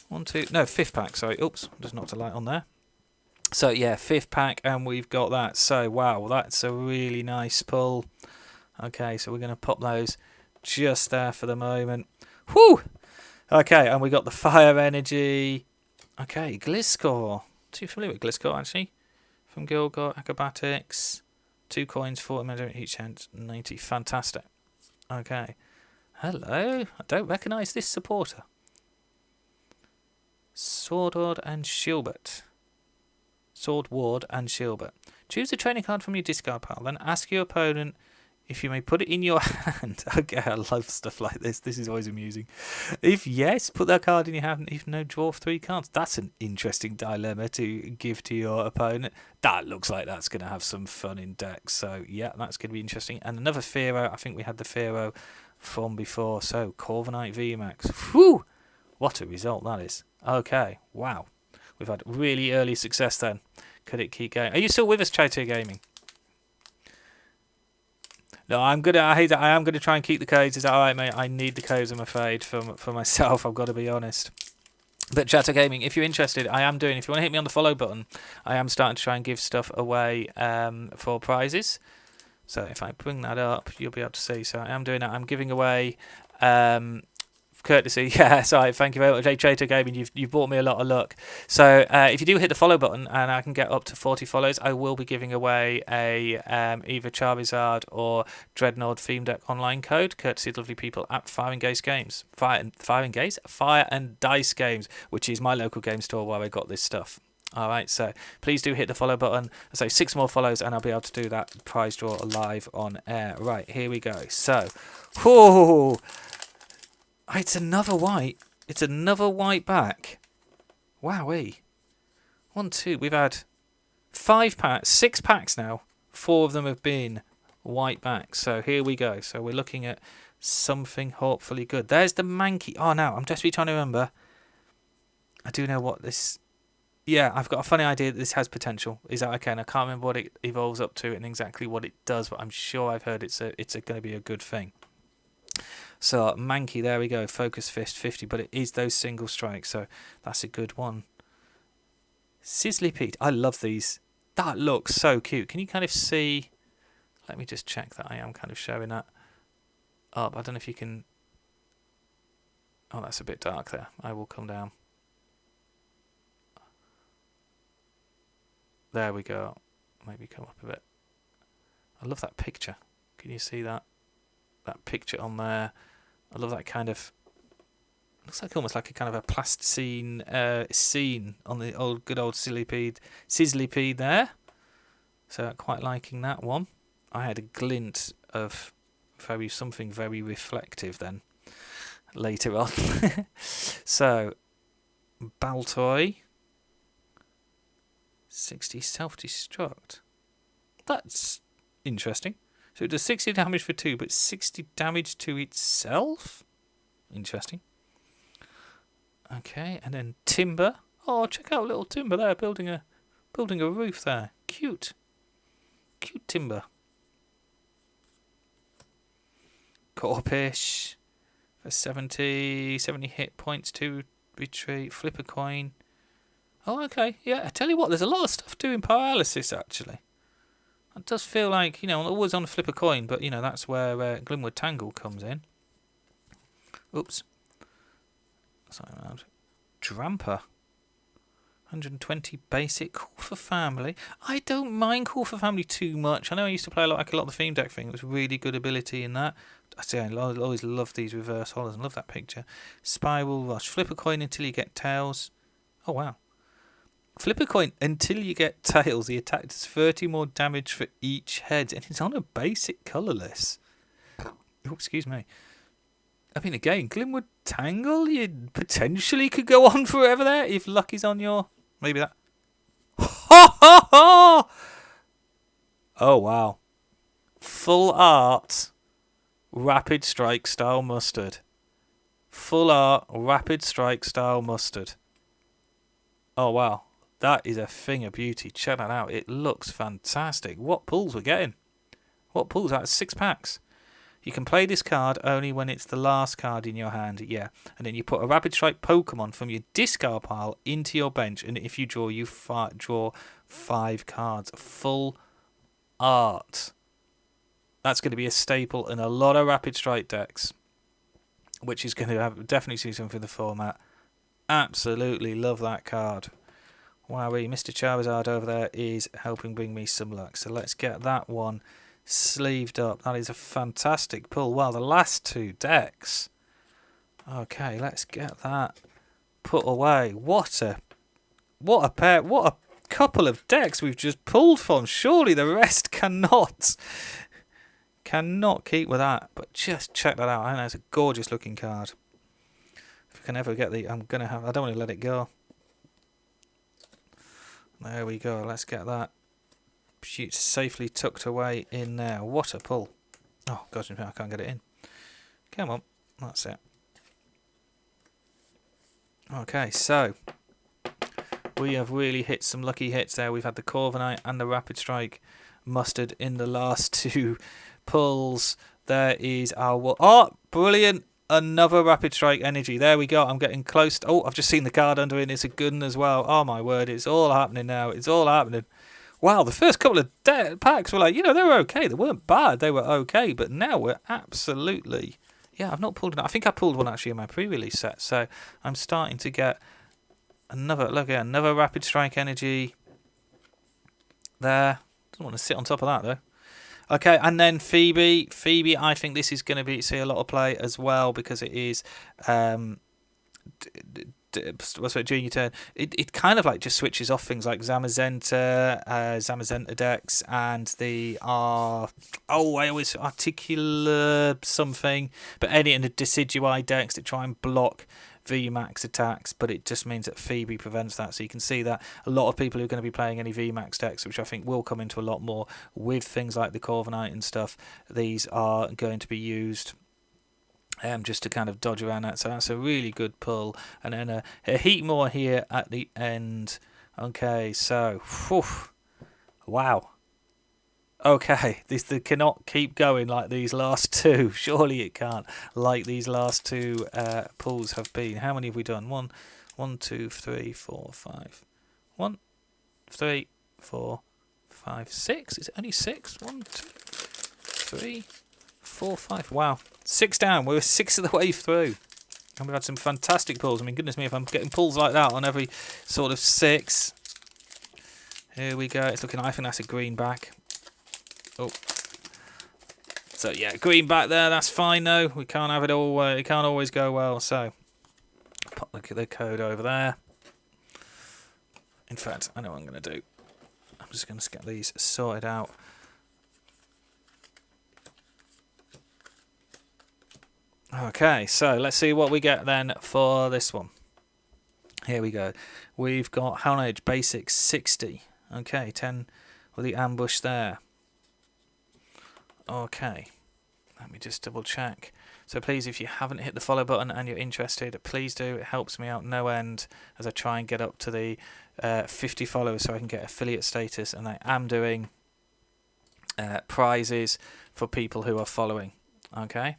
1, 2... No, 5th pack, sorry. Oops, just knocked a light on there. So, yeah, 5th pack, and we've got that. So, wow, that's a really nice pull. Okay, so we're going to pop those just there for the moment. Whew! Okay, and we got the Fire Energy. Okay, Gliscor. Too familiar with Gliscor, actually. From Gilgor, Acrobatics. 2 coins, 4 minutes each hand, 90. Fantastic. Okay. Hello, I don't recognise this supporter. Swordward and Shieldbert. Choose a training card from your discard pile, then ask your opponent if you may put it in your hand. Okay, I love stuff like this. This is always amusing. If yes, put that card in your hand. If no, draw 3 cards. That's an interesting dilemma to give to your opponent. That looks like that's going to have some fun in decks. So, yeah, that's going to be interesting. And another Fearow. I think we had the Fearow from before. So Corviknight VMAX. Whew! What a result that is. Okay, wow. We've had really early success then. Could it keep going? Are you still with us, Chaito Gaming? No, I am gonna try and keep the codes. Is that alright, mate? I need the codes, I'm afraid, for myself. I've got to be honest. But Chatter Gaming, if you're interested, I am doing. If you want to hit me on the follow button, I am starting to try and give stuff away for prizes. So if I bring that up, you'll be able to see. So I am doing that. I'm giving away courtesy. Yeah, sorry. Thank you very much, Chato Gaming. You've brought me a lot of luck. So if you do hit the follow button and I can get up to 40 follows, I will be giving away a either Charizard or Dreadnought Theme Deck online code, courtesy of lovely people at Fire and Dice Games. Fire and Dice Games, which is my local game store where I got this stuff. Alright, so please do hit the follow button. I say 6 more follows and I'll be able to do that prize draw live on air. Right, here we go. So, whoa, it's another white. It's another white back. Wowee. 1, 2, we've had 5 packs, 6 packs now. 4 of them have been white backs. So here we go. So we're looking at something hopefully good. There's the Mankey. Oh, no, I'm desperately trying to remember. I do know what this... Yeah, I've got a funny idea that this has potential. Is that okay? And I can't remember what it evolves up to and exactly what it does, but I'm sure I've heard it's going to be a good thing. So, Mankey, there we go. Focus Fist 50, but it is those single strikes, so that's a good one. Sizzly Pete. I love these. That looks so cute. Can you kind of see... Let me just check that I am kind of showing that up. I don't know if you can... Oh, that's a bit dark there. I will come down. There we go. Maybe come up a bit. I love that picture. Can you see that? That picture on there. I love that kind of... Looks like almost like a kind of a plasticine scene on the good old Sizzlipede there. So quite liking that one. I had a glint of something very reflective then later on. So Baltoy 60 self-destruct. That's interesting. So it does 60 damage for 2, but 60 damage to itself? Interesting. Okay, and then Timber. Oh, check out little Timber there, building a roof there. Cute. Cute Timber. Corpish for 70 hit points, 2 retreat, flip a coin. Oh, okay. Yeah, I tell you what, there's a lot of stuff doing paralysis, actually. It does feel like, always on flip a coin, but, that's where Glimwood Tangle comes in. Oops. Sorry, Dramper. 120 basic. Call for Family. I don't mind Call for Family too much. I know I used to play a lot of the theme deck thing. It was really good ability in that. I say I always love these reverse hollows and love that picture. Spiral Rush. Flip a coin until you get tails. Oh, wow. Flip a coin until you get tails. The attack does 30 more damage for each head. And it's on a basic colourless. Oh, excuse me. I mean, again, Glimwood Tangle, you potentially could go on forever there if luck is on your... Maybe that... Ha ha ha! Oh, wow. Full art, Rapid Strike style mustard. Full art, Rapid Strike style mustard. Oh, wow. That is a thing of beauty. Check that out. It looks fantastic. What pulls we're getting? What pulls? That's 6 packs. You can play this card only when it's the last card in your hand, yeah. And then you put a Rapid Strike Pokemon from your discard pile into your bench, and if you draw, you draw 5 cards. Full art. That's going to be a staple in a lot of Rapid Strike decks, which is going to have definitely suit for the format. Absolutely love that card. Wowee, Mr. Charizard over there is helping bring me some luck. So let's get that one sleeved up. That is a fantastic pull. Well, the last 2 decks. Okay, let's get that put away. What a pair, what a couple of decks we've just pulled from. Surely the rest cannot keep with that. But just check that out. I know it's a gorgeous looking card. If I can ever get I don't want to let it go. There we go. Let's get that safely tucked away in there. What a pull. Oh, gosh, I can't get it in. Come on. That's it. Okay, so we have really hit some lucky hits there. We've had the Corviknight and the Rapid Strike mustard in the last 2 pulls. There is our... Oh, brilliant. Another Rapid Strike Energy. There we go. I'm getting close. Oh, I've just seen the card under it. It's a good one as well. Oh, my word. It's all happening now. It's all happening. Wow, the first couple of packs were like, they were okay. They weren't bad. They were okay. But now we're absolutely... Yeah, I've not pulled one. I think I pulled one actually in my pre-release set. So I'm starting to get another Rapid Strike Energy there. Doesn't want to sit on top of that, though. Okay, and then Phoebe. Phoebe, I think this is going to see a lot of play as well because it is... during your turn, it kind of like just switches off things like Zamazenta decks and the Articular something, but any in the Decidueye decks that try and block VMAX attacks, but it just means that Phoebe prevents that. So you can see that a lot of people who are going to be playing any VMAX decks, which I think will come into a lot more with things like the Corviknight and stuff, these are going to be used just to kind of dodge around that. So that's a really good pull. And then a heat more here at the end. Okay, so wow. Okay, this cannot keep going like these last 2. Surely it can't, like these last 2 pulls have been. How many have we done? 1, 2, 3, 4, 5. 1, 3, 4, 5, 6. Is it only 6? 1, 2, 3, 4, 5. Wow. 6 down. We're 6 of the way through. And we've had some fantastic pulls. I mean, goodness me, if I'm getting pulls like that on every sort of 6. Here we go. It's looking, I think that's a green back. Oh, So yeah, green back there. That's fine though. We can't have it all. It can't always go well. So pop the code over there. In fact, I know what I'm going to do. I'm just going to get these sorted out. Okay, so let's see what we get then for this one. Here we go. We've got Hound Age Basic 60. Okay, 10 with the ambush there. Okay, let me just double check. So please, if you haven't hit the follow button and you're interested, please do. It helps me out no end as I try and get up to the 50 followers so I can get affiliate status. And I am doing prizes for people who are following. Okay.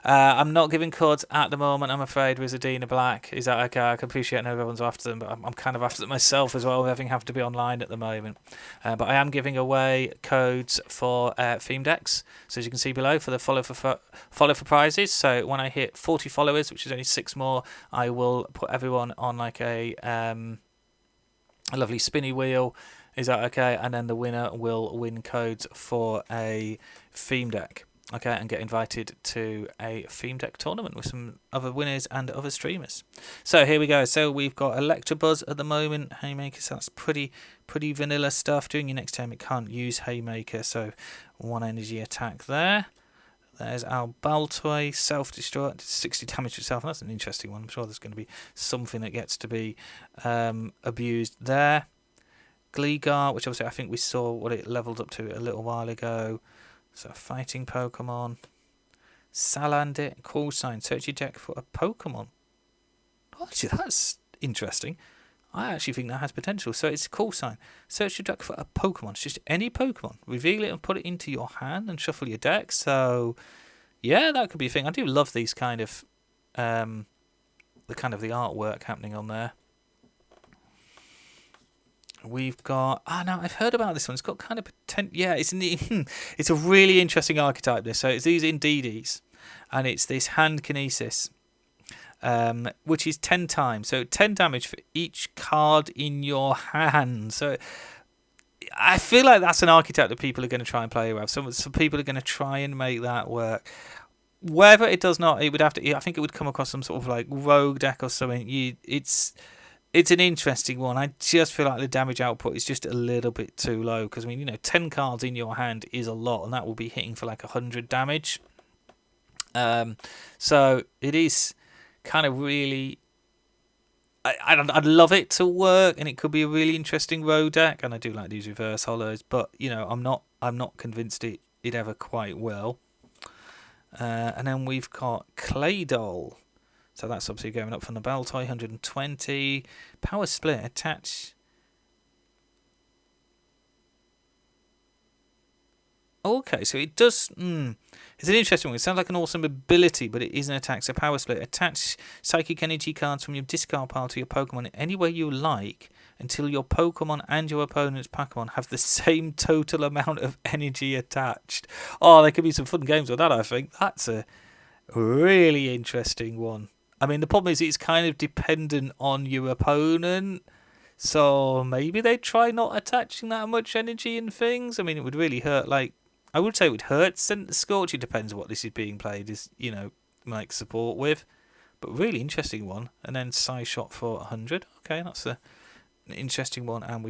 I'm not giving codes at the moment, I'm afraid, Wizardina Black. Is that okay? I can appreciate no everyone's after them, but I'm kind of after them myself as well, having to be online at the moment. But I am giving away codes for theme decks, so as you can see below, for the follow for prizes. So when I hit 40 followers, which is only 6 more, I will put everyone on like a lovely spinny wheel. Is that okay? And then the winner will win codes for a theme deck. Okay, and get invited to a theme deck tournament with some other winners and other streamers. So here we go. So we've got Electabuzz at the moment. Haymaker, so that's pretty vanilla stuff. During your next turn, it can't use Haymaker, so 1 energy attack there. There's our Baltoy, self-destruct, 60 damage to itself. That's an interesting one. I'm sure there's going to be something that gets to be abused there. Gligar, which obviously I think we saw what it leveled up to a little while ago. So fighting Pokemon. Salandit, Call Sign. Search your deck for a Pokemon. Oh, actually, that's interesting. I actually think that has potential. So it's Call Sign. Search your deck for a Pokemon. It's just any Pokemon. Reveal it and put it into your hand and shuffle your deck. So yeah, that could be a thing. I do love these kind of the artwork happening on there. We've got... no, I've heard about this one. It's got kind of potential... Yeah, it's a really interesting archetype, this. So it's these Indeedees, and it's this hand kinesis, which is 10 times. So 10 damage for each card in your hand. So I feel like that's an archetype that people are going to try and play with. Some people are going to try and make that work. Whether it does not, it would have to... I think it would come across some sort of like rogue deck or something. It's an interesting one. I just feel like the damage output is just a little bit too low. Because, 10 cards in your hand is a lot. And that will be hitting for like 100 damage. So it is kind of really... I'd love it to work. And it could be a really interesting road deck. And I do like these reverse hollows. But, I'm not convinced it ever quite will. And then we've got Claydol. So that's obviously going up from the Baltoy, 120. Power Split, attach. Okay, so it does... It's an interesting one. It sounds like an awesome ability, but it is an attack. So Power Split, attach Psychic Energy cards from your discard pile to your Pokemon in any way you like until your Pokemon and your opponent's Pokemon have the same total amount of energy attached. Oh, there could be some fun games with that, I think. That's a really interesting one. The problem is it's kind of dependent on your opponent. So maybe they try not attaching that much energy in things. It would really hurt, I would say it would hurt Scent Scorch. It depends what this is being played, support with. But really interesting one. And then Psyshot for 100. Okay, that's an interesting one. And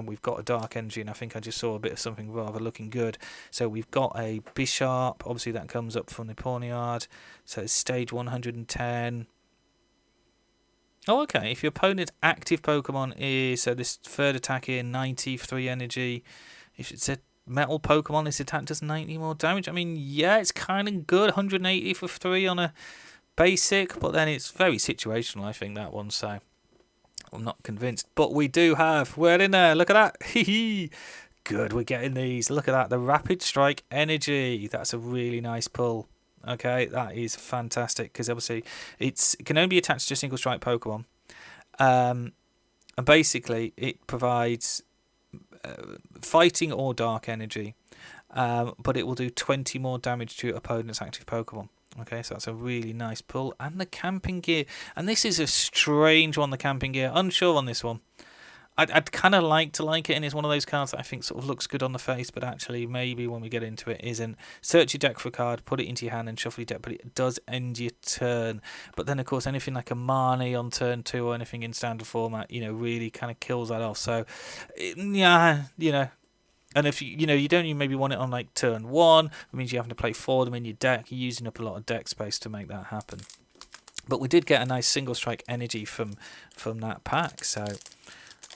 we've got a Dark Energy, and I think I just saw a bit of something rather looking good. So we've got a Bisharp. Obviously, that comes up from the Pawniard. So it's stage 110. Oh, okay. If your opponent's active Pokemon is... So this third attack here, 93 energy. If it's a metal Pokemon, this attack does 90 more damage. Yeah, it's kind of good. 180 for 3 on a basic. But then it's very situational, I think, that one. So... I'm not convinced, but we do have... We're in there. Look at that. Good, we're getting these. Look at that. The Rapid Strike Energy. That's a really nice pull. Okay, that is fantastic because obviously it can only be attached to a single strike Pokemon. And basically it provides fighting or dark energy, but it will do 20 more damage to your opponent's active Pokemon. Okay, so that's a really nice pull. And the Camping Gear. And this is a strange one, the Camping Gear. Unsure on this one. I'd kind of like to like it, and it's one of those cards that I think sort of looks good on the face, but actually maybe when we get into it isn't. Search your deck for a card, put it into your hand, and shuffle your deck, but it does end your turn. But then, of course, anything like a Marnie on turn 2 or anything in standard format, really kind of kills that off. So, yeah, And if you don't even maybe want it on like turn 1, it means you have to play 4 of them in your deck. You're using up a lot of deck space to make that happen. But we did get a nice single strike energy from that pack, so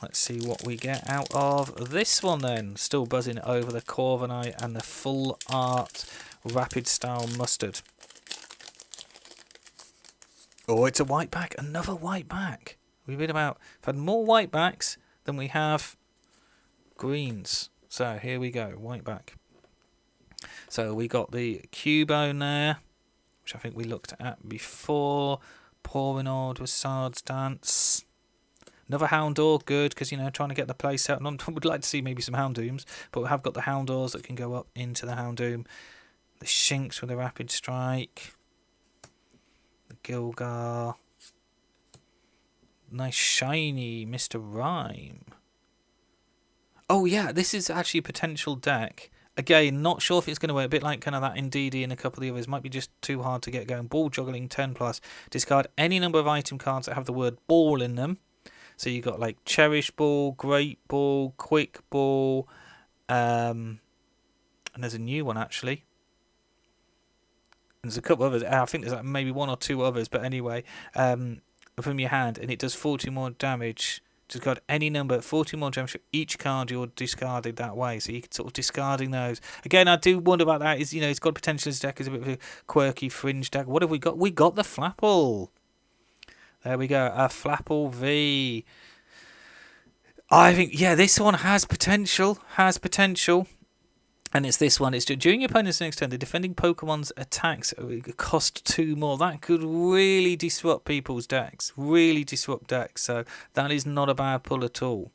let's see what we get out of this one then. Still buzzing over the Corviknight and the Full Art Rapid Style Mustard. Oh, it's a white back. Another white back. We've had more white backs than we have greens. So here we go, white back. So we got the Cubone there, which I think we looked at before. Porinord with Sard's Dance. Another Houndour, good, because, trying to get the play set. I would like to see maybe some Houndooms, but we have got the Houndours that can go up into the Houndoom. The Shinx with a Rapid Strike. The Gilgar. Nice shiny Mr. Rhyme. Oh, yeah, this is actually a potential deck. Again, not sure if it's going to work. A bit like kind of that Indeedee and a couple of the others. Might be just too hard to get going. Ball Juggling 10+. Discard any number of item cards that have the word ball in them. So you got like Cherish Ball, Great Ball, Quick Ball, and there's a new one actually. And there's a couple others. I think there's like maybe one or two others, but anyway, from your hand, and it does 40 more damage. Discard any number, 40 more damage for each card you're discarded that way. So you can sort of discarding those. Again, I do wonder about that. It's got potential as deck as a bit of a quirky fringe deck. What have we got? We got the Flapple. There we go, a Flapple V. I think, this one has potential. And it's this one. It's during your opponent's next turn, the defending Pokemon's attacks cost 2 more. That could really disrupt people's decks. So that is not a bad pull at all.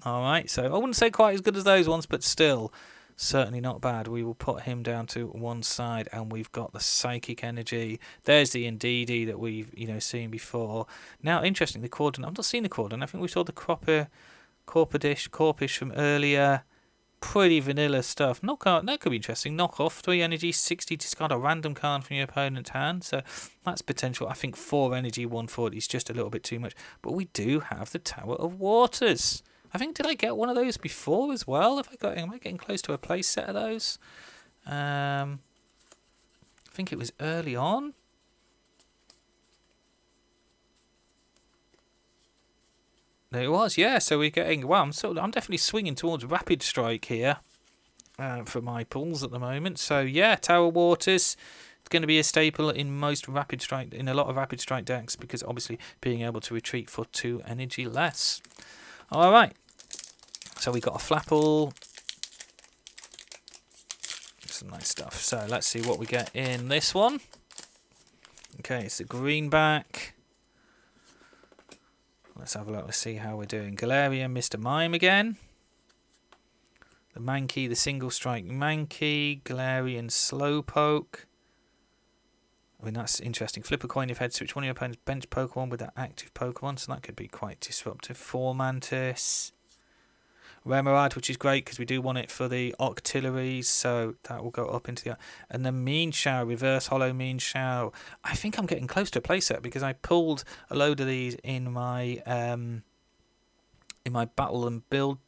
Alright, so I wouldn't say quite as good as those ones, but still, certainly not bad. We will put him down to one side, and we've got the Psychic Energy. There's the Indeedee that we've seen before. Now, interesting, the Cordon. I've not seen the Cordon. I think we saw the Corphish from earlier. Pretty vanilla stuff. That could be interesting. Knock off 3 energy, 60. Discard a random card from your opponent's hand. So that's potential. I think 4 energy, 140 is just a little bit too much. But we do have the Tower of Waters. I think, did I get one of those before as well? Am I getting close to a play set of those? I think it was early on. There it was, yeah. So we're getting. Well, I'm definitely swinging towards Rapid Strike here for my pulls at the moment. So yeah, Tower Waters. It's going to be a staple in a lot of Rapid Strike decks, because obviously being able to retreat for 2 energy less. All right. So we got a Flapple. Some nice stuff. So let's see what we get in this one. Okay, it's a greenback. Let's have a look. Let's see how we're doing. Galarian, Mr. Mime again. The Mankey, the single strike Mankey. Galarian, Slowpoke. I mean, that's interesting. Flip a coin if head switch one of your opponent's bench Pokemon with that active Pokemon, so that could be quite disruptive. Formantis. Remoraid, which is great because we do want it for the Octilleries, so that will go up into the... And then Mean Shower, Reverse Hollow Mean Shower. I think I'm getting close to a playset because I pulled a load of these in my Battle and Build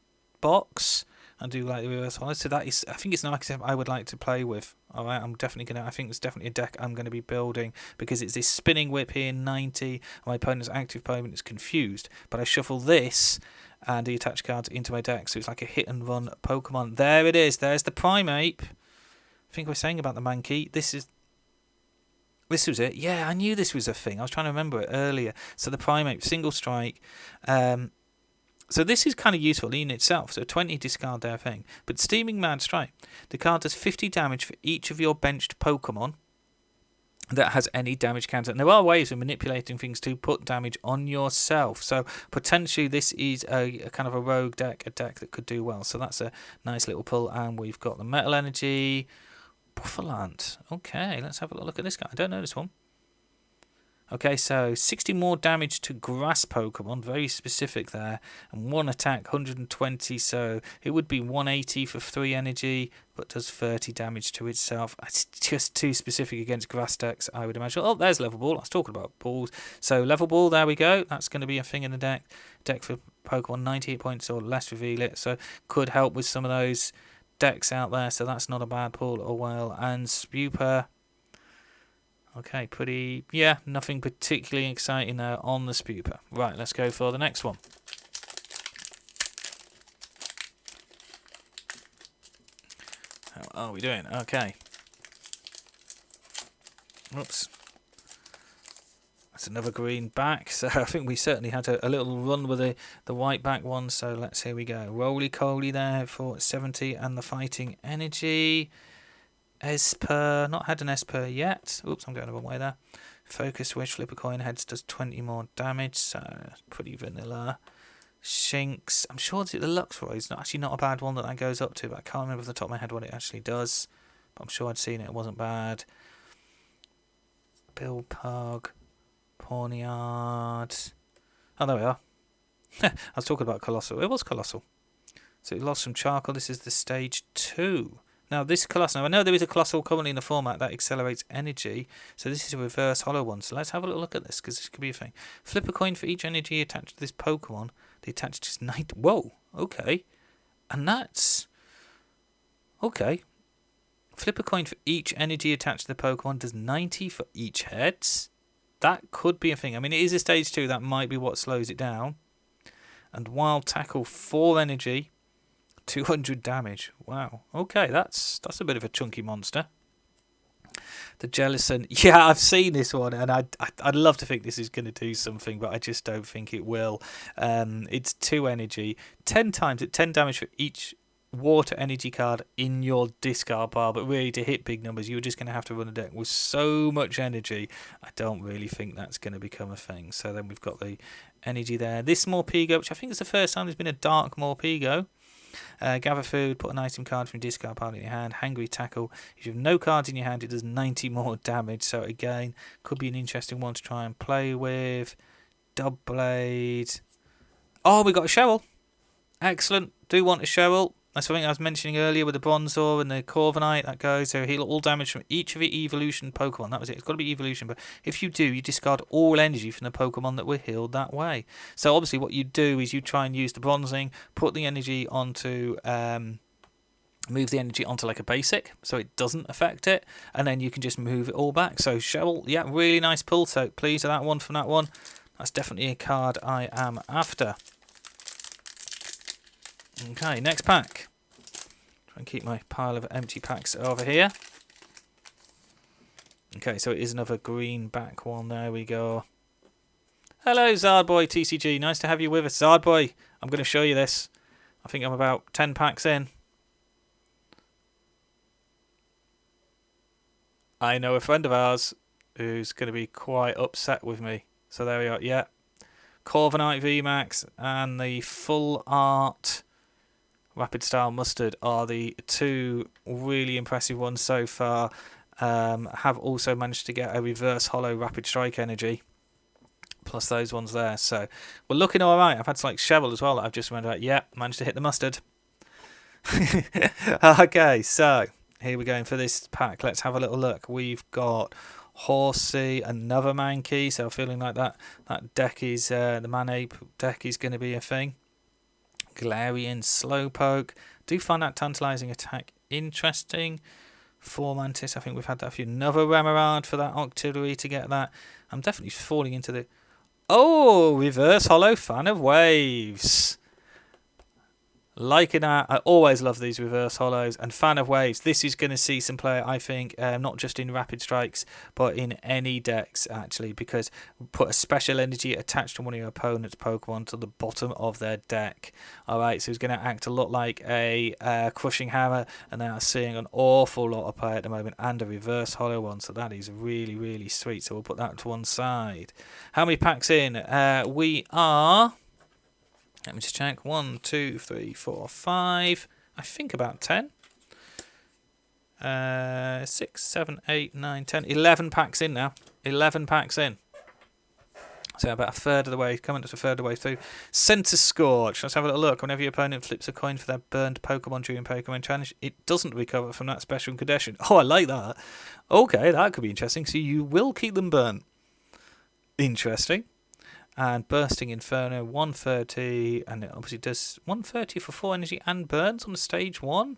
box. I do like the Reverse Hollow, so that is... I think it's an archetype I would like to play with. Alright, I'm definitely going to... I think it's definitely a deck I'm going to be building, because it's this Spinning Whip here, 90. My opponent's active Pokemon is confused, but I shuffle this and the attached cards into my deck, so it's like a hit and run Pokemon. There it is. There's the Primeape. I think we're saying about the Mankey. This was it. Yeah, I knew this was a thing. I was trying to remember it earlier. So the Primeape, single strike. So this is kind of useful in itself. So 20 discard their thing. But Steaming Mad Strike. The card does 50 damage for each of your benched Pokemon that has any damage counter. And there are ways of manipulating things to put damage on yourself. So potentially this is a kind of a rogue deck, a deck that could do well. So that's a nice little pull. And we've got the Metal Energy. Buffalant. Okay, let's have a look at this guy. I don't know this one. Okay, so 60 more damage to grass Pokemon, very specific there, and 1 attack, 120, so it would be 180 for 3 energy, but does 30 damage to itself. It's just too specific against grass decks, I would imagine. Oh, there's Level Ball. I was talking about balls. So Level Ball, there we go. That's going to be a thing in the deck. Deck for Pokemon 98 points or less, reveal it, so could help with some of those decks out there, so that's not a bad pull. Oh well. And Spuper. Okay, pretty... yeah, nothing particularly exciting there on the Spuper. Right, let's go for the next one. How are we doing? Okay. Oops. That's another green back. So I think we certainly had a little run with the white back one. So here we go. Roly-Coly there for 70 and the fighting energy. Esper, not had an Esper yet. Oops, I'm going the wrong way there. Focus Wish, Flip a Coin, heads does 20 more damage, so pretty vanilla. Shinx, I'm sure the Luxray is actually not a bad one that goes up to, but I can't remember off the top of my head what it actually does. But I'm sure I'd seen it, it wasn't bad. Billpug, Pawniard. Oh, there we are. I was talking about Colossal. It was Colossal. So it lost some Charcoal. This is the stage 2. Now, this Colossal, I know there is a Colossal currently in the format that accelerates energy, so this is a reverse hollow one. So let's have a little look at this, because this could be a thing. Flip a coin for each energy attached to this Pokemon. The attached is 90. Whoa, okay. And that's... okay. Flip a coin for each energy attached to the Pokemon does 90 for each heads. That could be a thing. I mean, it is a stage 2, that might be what slows it down. And Wild Tackle, 4 energy. 200 damage. Wow. Okay, that's a bit of a chunky monster. The Jellicent. Yeah, I've seen this one, and I'd love to think this is going to do something, but I just don't think it will. It's 2 energy, 10 times at 10 damage for each water energy card in your discard pile. But really, to hit big numbers, you're just going to have to run a deck with so much energy. I don't really think that's going to become a thing. So then we've got the energy there. This Morpeko, which I think is the first time there's been a Dark Morpeko. Gather food, put an item card from your discard pile in your hand. Hangry Tackle. If you have no cards in your hand, it does 90 more damage. So again, could be an interesting one to try and play with. Dubblade. Oh, we got a Cheryl. Excellent. Do want a Cheryl. That's something I was mentioning earlier with the Bronzor and the Corviknight. That goes. So heal all damage from each of the evolution Pokemon. That was it. It's got to be evolution. But if you do, you discard all energy from the Pokemon that were healed that way. So obviously what you do is you try and use the Bronzing, put the energy onto... move the energy onto like a basic so it doesn't affect it, and then you can just move it all back. So Cheryl, yeah, really nice pull. So pleased with that one from that one. That's definitely a card I am after. Okay, next pack. Try and keep my pile of empty packs over here. Okay, so it is another green back one. There we go. Hello, Zardboy TCG. Nice to have you with us, Zardboy. I'm going to show you this. I think I'm about 10 packs in. I know a friend of ours who's going to be quite upset with me. So there we are. Yeah. Corviknight VMAX and the Full Art Rapid Style Mustard are the 2 really impressive ones so far. Have also managed to get a reverse hollow Rapid Strike energy. Plus those ones there. So we're looking alright. I've had like Cheryl as well that I've just went out. Yeah, managed to hit the mustard. Okay, so... here we're going for this pack. Let's have a little look. We've got Horsey, another Mankey. So feeling like that deck is the Manape deck is going to be a thing. Galarian, Slowpoke. Do find that Tantalizing Attack interesting. Formantis, I think we've had that a few. Another Remoraid for that Octillery to get that. I'm definitely falling into the... oh, reverse hollow Fan of Waves. Liking that. I always love these reverse hollows. And Fan of Waves, this is going to see some play, I think, not just in Rapid Strikes, but in any decks, actually, because put a special energy attached to one of your opponent's Pokemon to the bottom of their deck. Alright, so it's going to act a lot like a Crushing Hammer, and they are seeing an awful lot of play at the moment, and a reverse hollow one, so that is really, really sweet. So we'll put that to one side. How many packs in? We are... let me just check. 1, 2, 3, 4, 5. I think about 10. 6, 7, 8, 9, 10. 11 packs in now. 11 packs in. So about a third of the way, coming up to a third of the way through. Center Scorch. Let's have a little look. Whenever your opponent flips a coin for their burned Pokemon during Pokemon Challenge, it doesn't recover from that special condition. Oh, I like that. Okay, that could be interesting. So you will keep them burnt. Interesting. And Bursting Inferno, 130. And it obviously does 130 for 4 energy and burns on stage 1.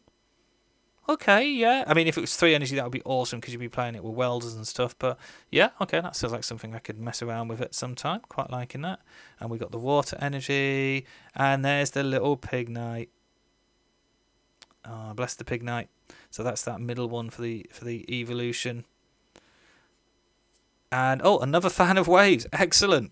Okay, yeah. I mean, if it was 3 energy, that would be awesome because you'd be playing it with welders and stuff. But yeah, okay, that sounds like something I could mess around with at some time. Quite liking that. And we got the water energy. And there's the little Pignite. Oh, bless the Pignite. So that's that middle one for the evolution. And oh, another fan of waves. Excellent.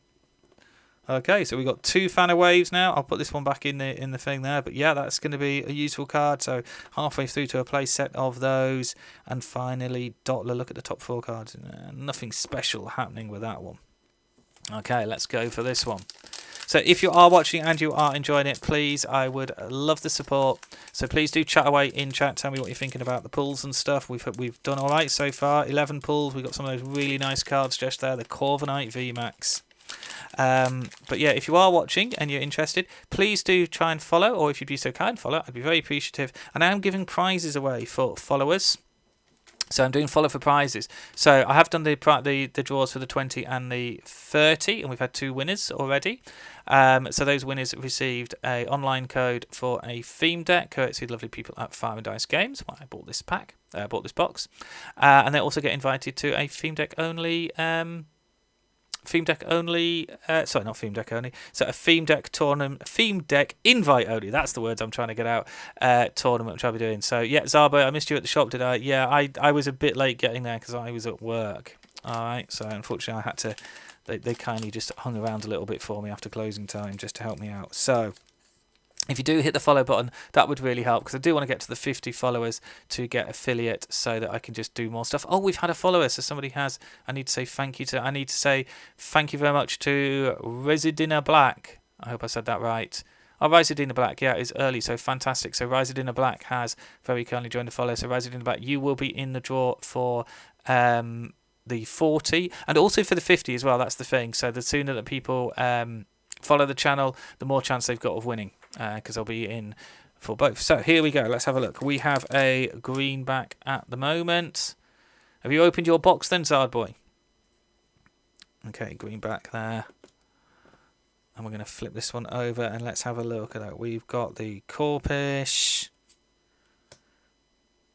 Okay, so we've got 2 fan of waves now. I'll put this one back in the thing there. But yeah, that's going to be a useful card. So halfway through to a play set of those. And finally, Dottler. Look at the top 4 cards. Nothing special happening with that one. Okay, let's go for this one. So if you are watching and you are enjoying it, please, I would love the support. So please do chat away in chat. Tell me what you're thinking about the pulls and stuff. We've done all right so far. 11 pulls. We've got some of those really nice cards just there. The Corviknight VMAX. But yeah, if you are watching and you're interested, please do try and follow, or if you'd be so kind, follow. I'd be very appreciative. And I am giving prizes away for followers. So I'm doing follow for prizes. So I have done the draws for the 20 and the 30, and we've had 2 winners already. So those winners received a online code for a theme deck, courtesy of the lovely people at Fire and Dice Games. Well, I bought this pack, bought this box, and they also get invited to a theme deck only. So a theme deck tournament, theme deck invite only. That's the words I'm trying to get out. Tournament which I'll be doing. So yeah, Zarbo, I missed you at the shop, did I? Yeah, I was a bit late getting there because I was at work. All right, so unfortunately I had to. They kindly just hung around a little bit for me after closing time just to help me out. So if you do hit the follow button, that would really help because I do want to get to the 50 followers to get affiliate so that I can just do more stuff. Oh, we've had a follower, so somebody has. I need to say thank you very much to Residina Black. I hope I said that right. Oh, Residina Black, yeah, it's early, so fantastic. So Residina Black has very kindly joined the follow. So Residina Black, you will be in the draw for the 40 and also for the 50 as well. That's the thing. So the sooner that people follow the channel, the more chance they've got of winning. Because I'll be in for both. So here we go. Let's have a look. We have a greenback at the moment. Have you opened your box then, Zardboy? Okay, greenback there. And we're going to flip this one over and let's have a look at that. We've got the Corphish,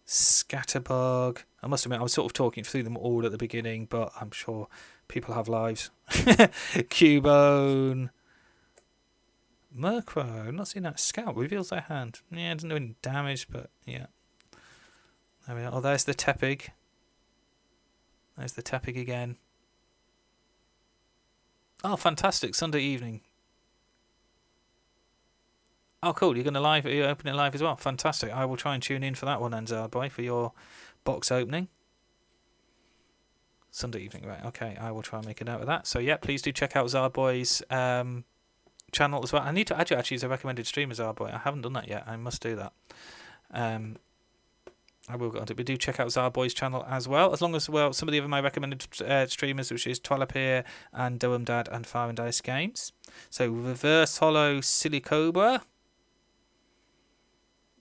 Scatterbug. I must admit, I was sort of talking through them all at the beginning, but I'm sure people have lives. Cubone. Murkrow, I'm not seeing that. Scout reveals their hand. Yeah, it doesn't do any damage, but yeah. There we are. Oh, there's the Tepig. There's the Tepig again. Oh, fantastic. Sunday evening. Oh, cool. You're going to you're opening it live as well. Fantastic. I will try and tune in for that one, Zardboy, for your box opening. Sunday evening, right. Okay, I will try and make a note of that. So, yeah, please do check out Zardboy's channel as well. I need to add you actually as a recommended streamer, Zardboy. I haven't done that yet. I must do that. I will go on to it. But do check out Zardboy's channel as well. As long as, well, some of the other my recommended streamers, which is Twalapir and Doem Dad and Fire and Dice Games. So Reverse Hollow Silly Cobra.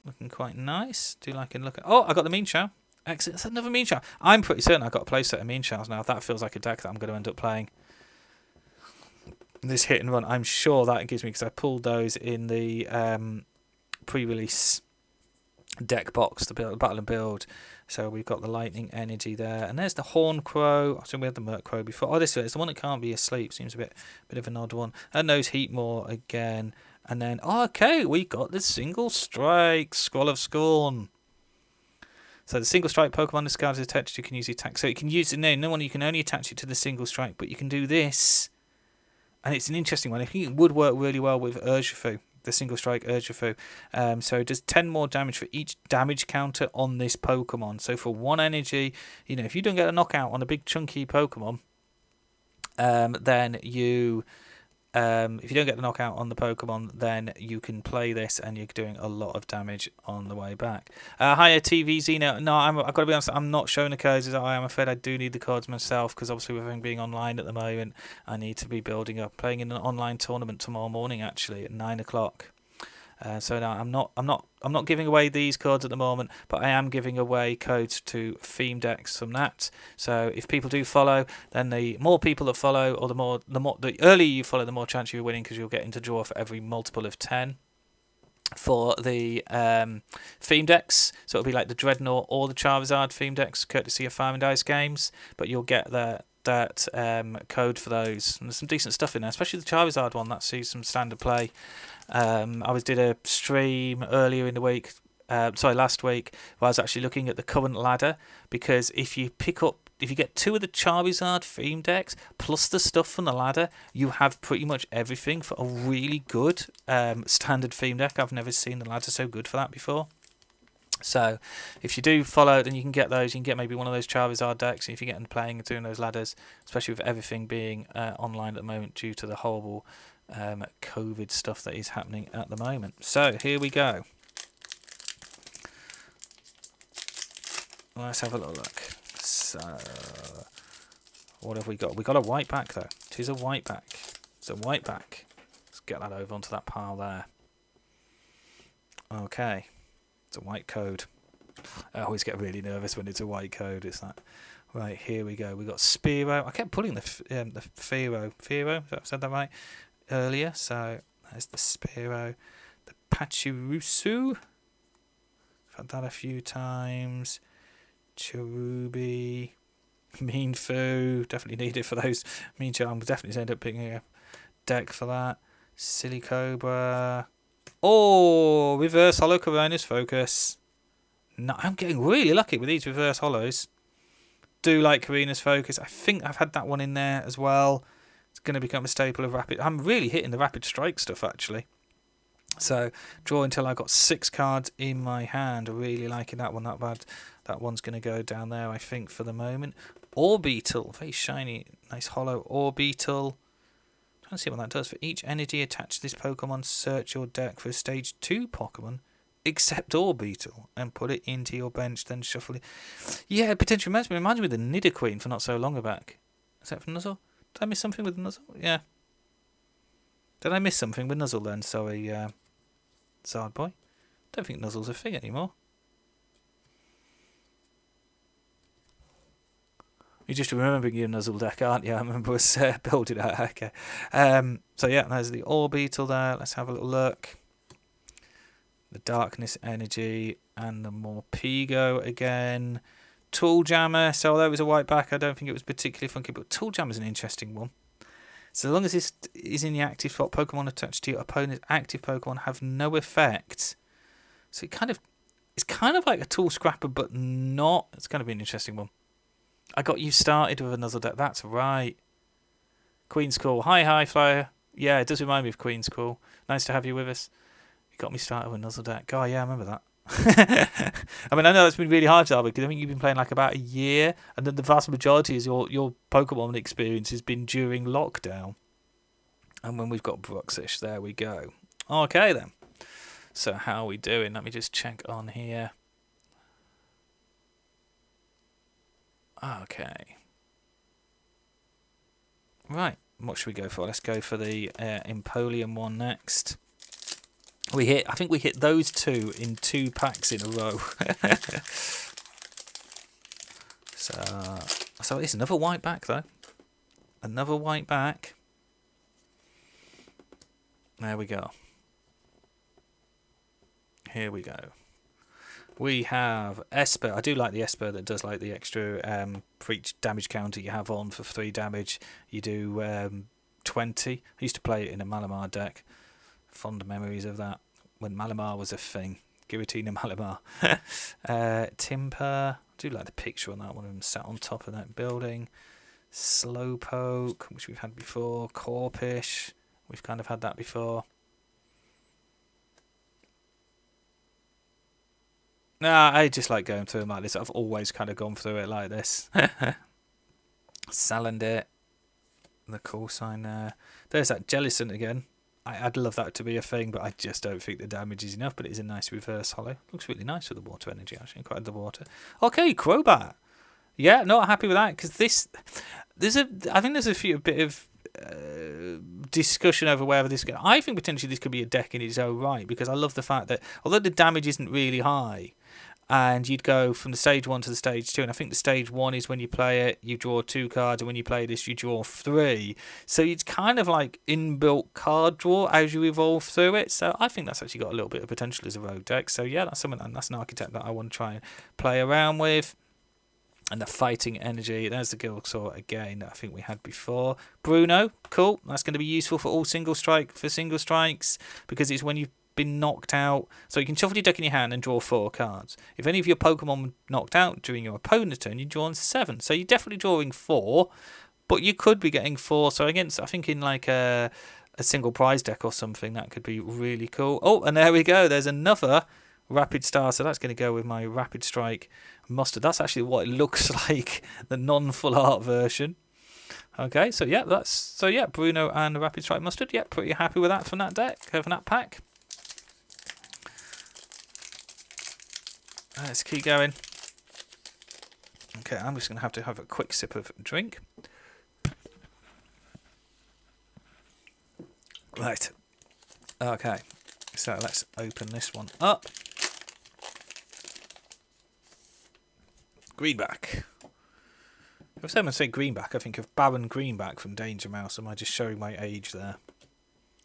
Looking quite nice. Do like and look at. Oh, I got the Mean Chow. Excellent. That's another Mean Chow. I'm pretty certain I've got a play set of Mean Chows now. That feels like a deck that I'm going to end up playing. This hit and run, I'm sure that gives me, because I pulled those in the pre-release deck box, the Battle and Build. So we've got the Lightning Energy there, and there's the Horn Crow. I think we had the Merc Crow before. Oh, this is the one that can't be asleep. Seems a bit of an odd one. And those Heatmore again, and then okay, we got the Single Strike Scroll of Scorn. So the Single Strike Pokemon discards attached, you can use the attack. So you can use no one. You can only attach it to the Single Strike, but you can do this. And it's an interesting one. I think it would work really well with Urshifu, the Single Strike Urshifu. So it does 10 more damage for each damage counter on this Pokemon. So for 1 energy, if you don't get a knockout on a big chunky Pokemon, then you if you don't get the knockout on the Pokemon, then you can play this and you're doing a lot of damage on the way back. Hiya TV Xeno. No, I've got to be honest, I'm not showing the codes. I'm afraid I do need the codes myself, because obviously with everything being online at the moment, I need to be building up. Playing in an online tournament tomorrow morning actually at 9 o'clock. So no, I'm not giving away these codes at the moment, but I am giving away codes to theme decks from that. So if people do follow, then the more people that follow, or the earlier you follow, the more chance you're winning, because you'll get into draw for every multiple of 10 for the theme decks. So it'll be like the Dreadnought or the Charizard theme decks, courtesy of Fire and Dice Games. But you'll get that code for those. And there's some decent stuff in there, especially the Charizard one that sees some standard play. I did a stream earlier in the week, last week, where I was actually looking at the current ladder, because if you get 2 of the Charizard theme decks plus the stuff from the ladder, you have pretty much everything for a really good standard theme deck. I've never seen the ladder so good for that before. So if you do follow, then you can get those. You can get maybe one of those Charizard decks, and if you get into playing and doing those ladders, especially with everything being online at the moment due to the horrible COVID stuff that is happening at the moment. So here we go. Let's have a little look. So what have we got? We got a white back though. It is a white back. It's a white back. Let's get that over onto that pile there. Okay. It's a white code. I always get really nervous when it's a white code. It's like, right, here we go. We got Spearow. I kept pulling the Fearow. Fearow, I said that right earlier. So there's the Spearow, the Pachirisu. I've had that a few times. Cherubi, Meanfu. Definitely need it for those. I'm definitely end up picking a deck for that. Silly Cobra. Oh, reverse hollow Corona's Focus. No, I'm getting really lucky with these reverse hollows. Do like Karina's Focus. I think I've had that one in there as well. It's going to become a staple of Rapid. I'm really hitting the Rapid Strike stuff actually. So draw until I've got 6 cards in my hand. Really liking that one. Not bad. That one's going to go down there, I think, for the moment. Orbeetle. Very shiny, nice hollow Orbeetle. Trying to see what that does. For each energy attached to this Pokemon, search your deck for a stage 2 Pokemon, except Orbeetle, and put it into your bench, then shuffle it. Yeah, it potentially reminds me of the Nidoqueen for not so long back. Is that from Nuzzle? Did I miss something with Nuzzle? Yeah. Did I miss something with Nuzzle then? Sorry, Zardboy. Don't think Nuzzle's a thing anymore. You're just remembering your Nuzzle deck, aren't you? I remember us building it. Okay. So yeah, there's the Orbeetle there. Let's have a little look. The Darkness Energy and the Morpeko again. Tool Jammer. So although it was a white back, I don't think it was particularly funky, but Tool Jammer's an interesting one. So long as this is in the active spot, Pokemon attached to your opponent's active Pokemon have no effect. So it's kind of like a Tool Scrapper, but not. It's going to be an interesting one. I got you started with another deck. That's right. Queen's Call. Hi, Flyer. Yeah, it does remind me of Queen's Call. Nice to have you with us. You got me started with another deck. Oh, yeah, I remember that. I mean, I know it's been really hard, Jarvis, because I think you've been playing like about a year, and then the vast majority of your Pokemon experience has been during lockdown. And when we've got Bruxish, there we go. Okay, then. So how are we doing? Let me just check on here. Okay. Right, what should we go for? Let's go for the Empoleon one next. I think we hit those 2 in 2 packs in a row. So it's another white back though. Another white back. There we go. Here we go. We have Esper. I do like the Esper that does like the extra for each damage counter you have on for 3 damage. You do 20. I used to play it in a Malamar deck. Fond memories of that when Malamar was a thing. Giratina Malamar. Timper. I do like the picture on that one of him sat on top of that building. Slowpoke, which we've had before. Corpish. We've kind of had that before. Nah, I just like going through them like this. I've always kind of gone through it like this. Salandit. the call sign there. There's that Jellicent again. I'd love that to be a thing, but I just don't think the damage is enough. But it is a nice reverse holo. Looks really nice with the water energy, actually. Quite the water. Okay, Crobat. Yeah, not happy with that, because I think there's a bit of discussion over whether this. I think potentially this could be a deck in its own right, because I love the fact that although the damage isn't really high, and you'd go from the stage 1 to the stage 2, and I think the stage 1 is when you play it, you draw 2 cards, and when you play this, you draw 3. So it's kind of like inbuilt card draw as you evolve through it. So I think that's actually got a little bit of potential as a rogue deck. So yeah, that's an archetype that I want to try and play around with. And the fighting energy, there's the Gilsor again that I think we had before. Bruno, cool. That's going to be useful for single strikes, because it's when you've been knocked out. So you can shuffle your deck in your hand and draw 4 cards. If any of your Pokemon were knocked out during your opponent's turn, you draw 7. So you're definitely drawing 4, but you could be getting 4. So against, I think in like a single prize deck or something, that could be really cool. Oh, and there we go. There's another Rapid Star. So that's going to go with my Rapid Strike Mustard. That's actually what it looks like, the non-full art version. Okay, so yeah, Bruno and the Rapid Strike Mustard. Yeah, pretty happy with that from that deck, from that pack. Let's keep going. Okay, I'm just going to have a quick sip of drink. Right. Okay, so let's open this one up. Greenback. If someone say Greenback, I think of Baron Greenback from Danger Mouse. Am I just showing my age there?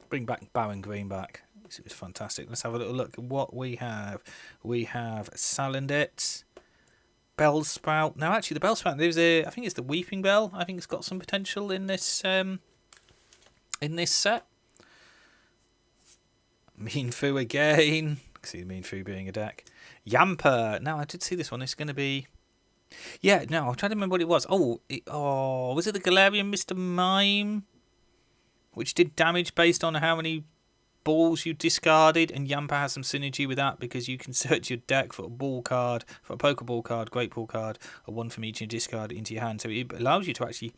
Bring back Baron Greenback. This is fantastic. Let's have a little look at what we have. We have Salandit, Bellsprout. Now, actually, the Bellsprout, I think it's the Weeping Bell. I think it's got some potential in this set. Mienfoo again. I see Mienfoo being a deck. Yamper. Now, I did see this one. It's going to be... Yeah, no, I'm trying to remember what it was. Was it the Galarian Mr. Mime? Which did damage based on how many balls you discarded, and Yamper has some synergy with that because you can search your deck for a ball card, for a Pokeball card, Great Ball card, or one from each and discard it into your hand. So it allows you to actually...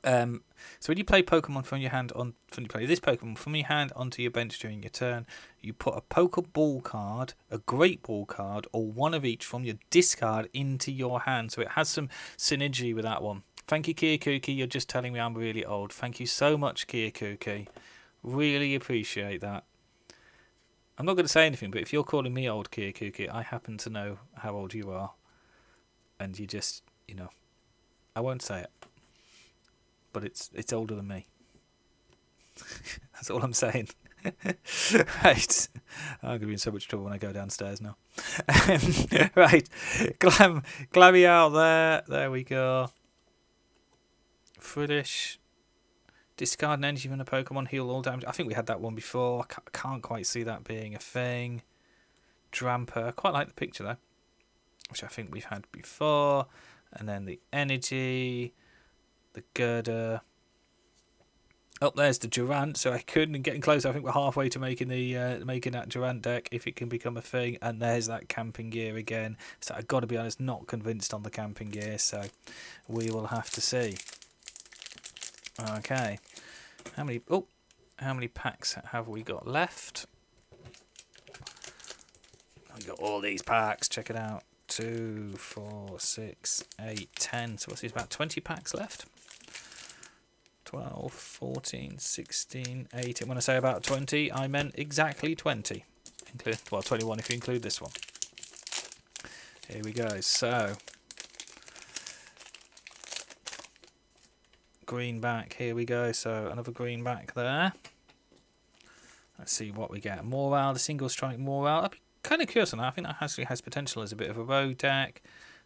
so when you play Pokemon from your hand when you play this Pokemon from your hand onto your bench during your turn, you put a Pokeball card, a Great Ball card, or one of each from your discard into your hand. So it has some synergy with that one. Thank you, Kiyakuki. You're just telling me I'm really old. Thank you so much, Kiyakuki. Really appreciate that. I'm not going to say anything, but if you're calling me old, Kiyakuki, I happen to know how old you are. And you just, I won't say it. But it's older than me. That's all I'm saying. Right. I'm going to be in so much trouble when I go downstairs now. Right. Glammy out there. There we go. Friddish. Discard an energy from a Pokemon, heal all damage. I think we had that one before. I can't quite see that being a thing. Dramper. I quite like the picture though, which I think we've had before. And then the energy. The Girder. Oh, there's the Durant. So I couldn't getting close. I think we're halfway to making that Durant deck if it can become a thing. And there's that Camping Gear again. So I've got to be honest, not convinced on the Camping Gear. So we will have to see. Okay. How many packs have we got left? We got all these packs. Check it out. 2, 4, 6, 8, 10. So what's this? About 20 packs left. 12, 14, 16, 18. When I say about 20, I meant exactly 20. 21 if you include this one. Here we go. So, greenback. Here we go. So, another greenback there. Let's see what we get. Morale, the single strike Morale. I'd be kind of curious on that. I think that actually has potential as a bit of a road deck.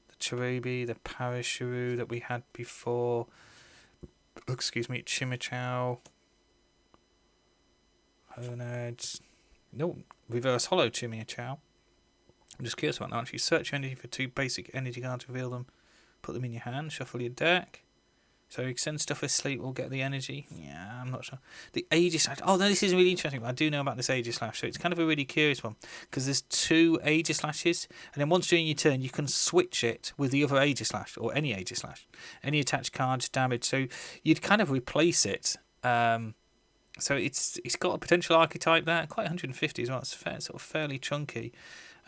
The Cherubi, the Parashuru that we had before. Chimichou. Honeds. No, reverse holo Chimichou. I'm just curious about that. Actually, search your energy for 2 basic energy cards, reveal them, put them in your hand, shuffle your deck. So you send stuff asleep, we'll get the energy. Yeah, I'm not sure. The Aegislash. Oh, no, this is really interesting. I do know about this Aegislash, so it's kind of a really curious one because there's 2 Aegislashes, and then once during your turn, you can switch it with the other Aegislash or any Aegislash, any attached cards damage. So you'd kind of replace it. So it's got a potential archetype there, quite 150 as well. It's sort of fairly chunky.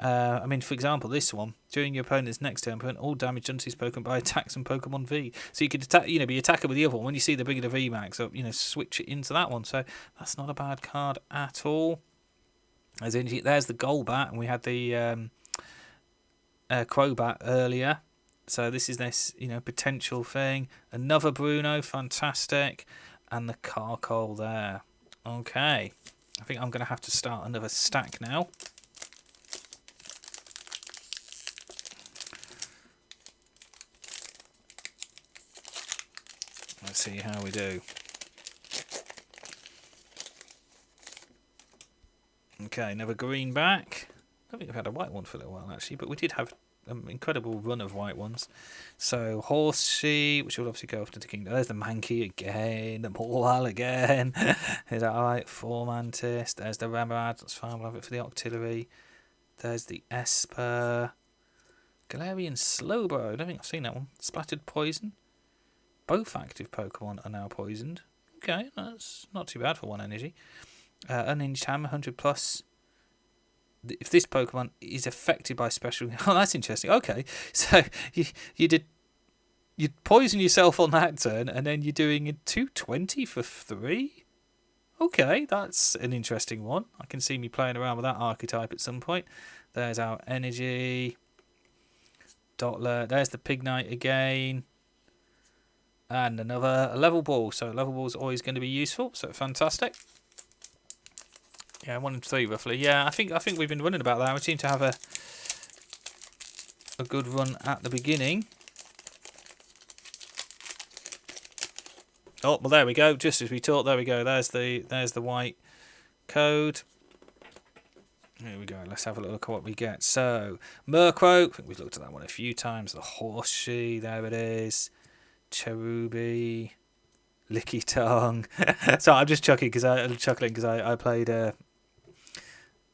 I mean, for example, this one, during your opponent's next turn, prevent all damage done to his Pokemon by attacks and Pokemon V. So you could attack, be attacker with the other one. When you see the bigger the V max up, switch it into that one. So that's not a bad card at all. There's the Golbat, and we had the Crobat earlier. So this is potential thing. Another Bruno, fantastic, and the Carkol there. Okay, I think I'm going to have to start another stack now. Let's see how we do. Okay, another green back. I don't think I've had a white one for a little while actually, but we did have an incredible run of white ones. So Horsea, which will obviously go off to the Kingdom. There's the Mankey again, the Morwell again. Is that alright? Formantis. There's the Remoraid. That's fine, we'll have it for the Octillery. There's the Esper. Galarian Slowbro. I don't think I've seen that one. Splattered Poison. Both active Pokemon are now poisoned. Okay, that's not too bad for 1 energy. Unhinged Hammer, 100 plus. If this Pokemon is affected by special... Oh, that's interesting. Okay, so you'd poison yourself on that turn, and then you're doing a 220 for 3? Okay, that's an interesting one. I can see me playing around with that archetype at some point. There's our energy. Dottler. There's the Pignite again. And another level ball. So level ball is always going to be useful. So fantastic. Yeah, 1 and 3 roughly. Yeah, I think we've been running about that. We seem to have a good run at the beginning. Oh, well there we go. Just as we thought. There we go. There's the white code. Here we go. Let's have a look at what we get. So Murkrow. I think we've looked at that one a few times. The Horsea. There it is. Cherubi, Licky Tongue. So I'm just chuckling because I played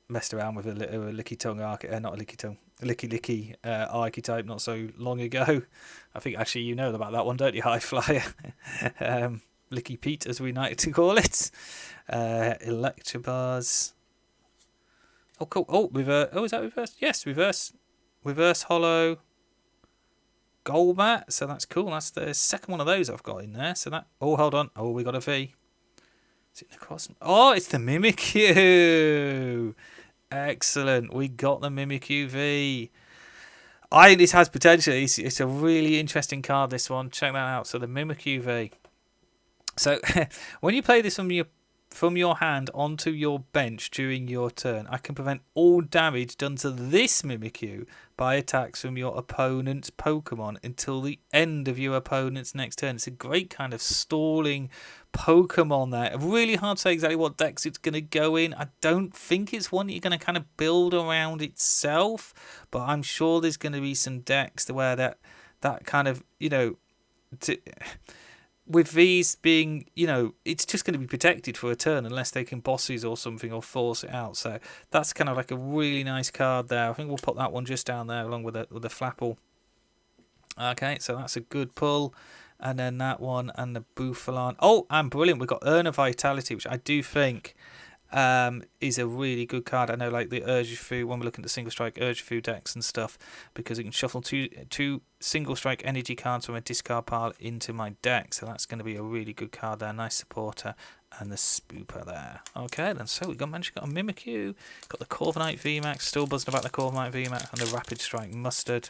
messed around with a Licky Tongue not a Licky Tongue, Licky archetype not so long ago. I think actually you know about that one, don't you? High Flyer, Licky Pete as we like to call it. Electabuzz. Oh cool. Oh reverse. Oh, is that reverse? Yes, reverse hollow. Golbat, so that's cool. That's the second one of those I've got in there. So that. Oh, hold on. Oh, we got a V. Is it Necros? Oh, it's the Mimikyu. Excellent. We got the Mimikyu V. I think this has potential. It's a really interesting card. This one. Check that out. So the Mimikyu V. So when you play this from your hand onto your bench during your turn, I can prevent all damage done to this Mimikyu by attacks from your opponent's Pokemon until the end of your opponent's next turn. It's a great kind of stalling Pokemon there. Really hard to say exactly what decks it's going to go in. I don't think it's one that you're going to kind of build around itself, but I'm sure there's going to be some decks where that kind of, with these being, it's just going to be protected for a turn unless they can bosses or something or force it out. So that's kind of like a really nice card there. I think we'll put that one just down there along with the Flapple. Okay, so that's a good pull. And then that one and the Buffalan. Oh, and brilliant. We've got Urn of Vitality, which I do think is a really good card. I know, like the Urshifu, when we're looking at the single strike Urshifu decks and stuff, because it can shuffle two single strike energy cards from a discard pile into my deck. So that's going to be a really good card there. Nice supporter. And the Spooper there. Okay, then so we got a Mimikyu, got the Corviknight VMAX, still buzzing about the Corviknight VMAX, and the Rapid Strike Mustard.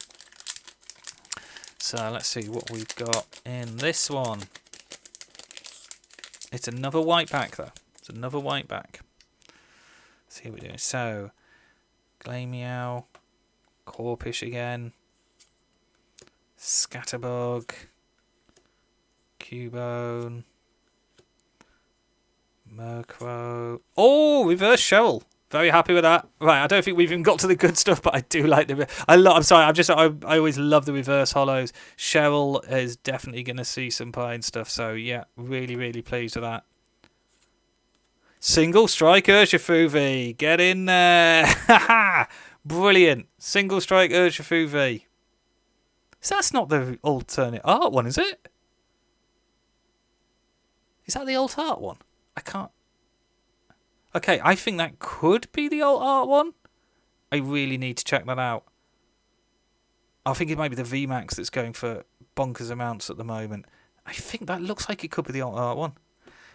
So let's see what we've got in this one. It's another white back though. It's another white back. Let's see what we're doing. So Glameow, Corphish again, Scatterbug, Cubone, Murkrow. Oh, Reverse Shovel. Very happy with that. Right, I don't think we've even got to the good stuff, but I do like the. I'm sorry. I always love the reverse hollows. Cheryl is definitely going to see some pine stuff. So yeah, really, really pleased with that. Single strike Urshifu V. Get in there. Brilliant. Single strike Urshifu V. So that's not the alternate art one, is it? Is that the alt art one? I can't. Okay, I think that could be the alt art one. I really need to check that out. I think it might be the VMAX that's going for bonkers amounts at the moment. I think that looks like it could be the alt art one.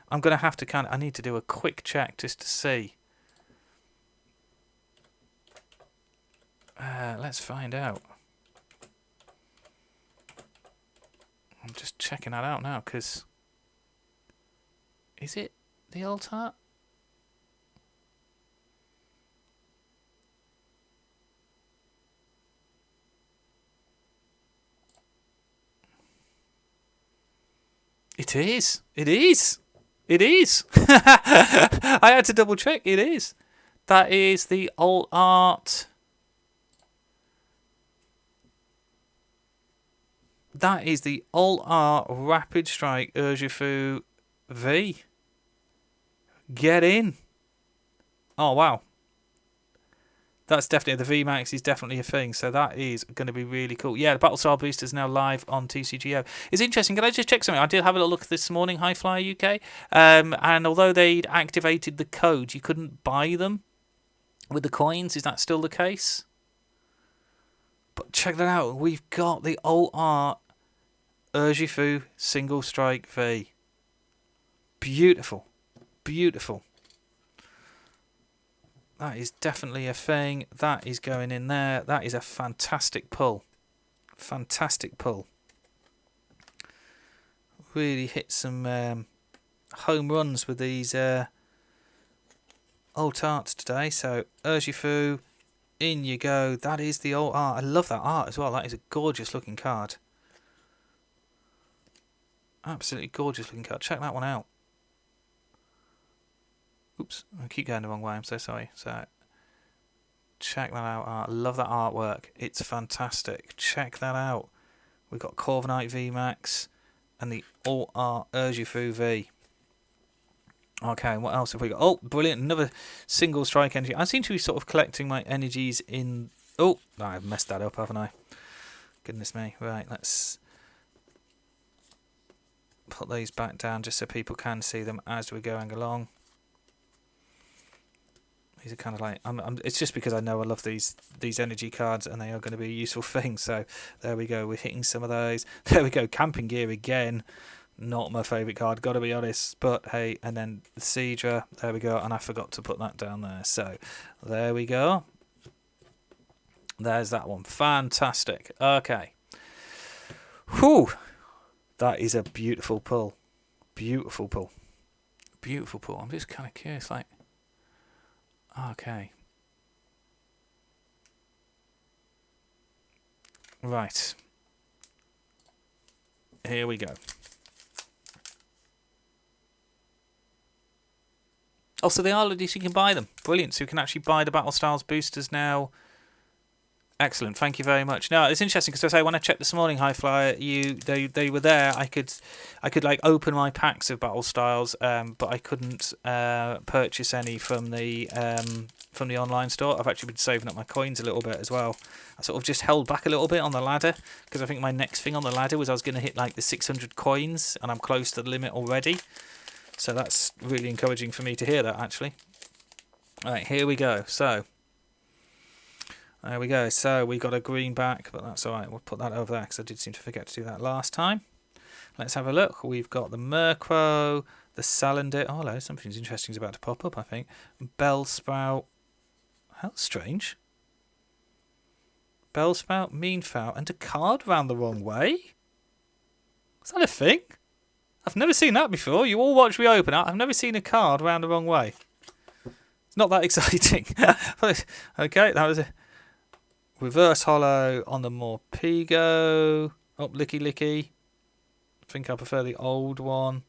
I'm going to have to I need to do a quick check just to see. Let's find out. I'm just checking that out now, because... Is it the alt art? It is. It is. It is. I had to double check. It is. That is the alt art. That is the alt art Rapid Strike Urshifu V. Get in. Oh, wow. That's definitely, the VMAX is definitely a thing, so that is going to be really cool. Yeah, the Battlestar Booster is now live on TCGO. It's interesting, can I just check something? I did have a little look this morning, Highflyer UK, and although they'd activated the code, you couldn't buy them with the coins. Is that still the case? But check that out, we've got the alt art Urshifu Single Strike V. Beautiful. Beautiful. That is definitely a thing. That is going in there. That is a fantastic pull. Fantastic pull. Really hit some home runs with these alt arts today. So, Urshifu, in you go. That is the alt art. I love that art as well. That is a gorgeous looking card. Absolutely gorgeous looking card. Check that one out. Oops, I keep going the wrong way, I'm so sorry. So, check that out. I love that artwork. It's fantastic. Check that out. We've got Corviknight VMAX and the Alt Art Urshifu V. Okay, what else have we got? Oh, brilliant. Another single strike energy. I seem to be sort of collecting my energies in... Oh, I've messed that up, haven't I? Goodness me. Right, let's put these back down just so people can see them as we're going along. These are kind of like, it's just because I know I love these energy cards and they are going to be a useful thing. So there we go. We're hitting some of those. There we go. Camping Gear again. Not my favourite card, got to be honest. But hey, and then the Seadra. There we go. And I forgot to put that down there. So there we go. There's that one. Fantastic. Okay. Whew. That is a beautiful pull. Beautiful pull. Beautiful pull. I'm just kind of curious, like... Okay. Right. Here we go. Oh, so they are ladies, you can buy them. Brilliant. So you can actually buy the Battle Styles boosters now. Excellent. Thank you very much. Now it's interesting because I say when I checked this morning, Highflyer, they were there. I could like open my packs of Battle Styles, but I couldn't purchase any from the online store. I've actually been saving up my coins a little bit as well. I sort of just held back a little bit on the ladder because I think my next thing on the ladder was I was going to hit like the 600 coins, and I'm close to the limit already. So that's really encouraging for me to hear that actually. All right, here we go. So. There we go. So we got a green back, but that's all right. We'll put that over there because I did seem to forget to do that last time. Let's have a look. We've got the Murkrow, the Salandit. Oh, hello. Something interesting is about to pop up, I think. Bellsprout. How strange. Bellsprout, Meanfout, and a card round the wrong way? Is that a thing? I've never seen that before. You all watch me open it. I've never seen a card round the wrong way. It's not that exciting. Okay, that was a... Reverse Hollow on the Morpeko. Oh, Licky Licky. I think I prefer the old one.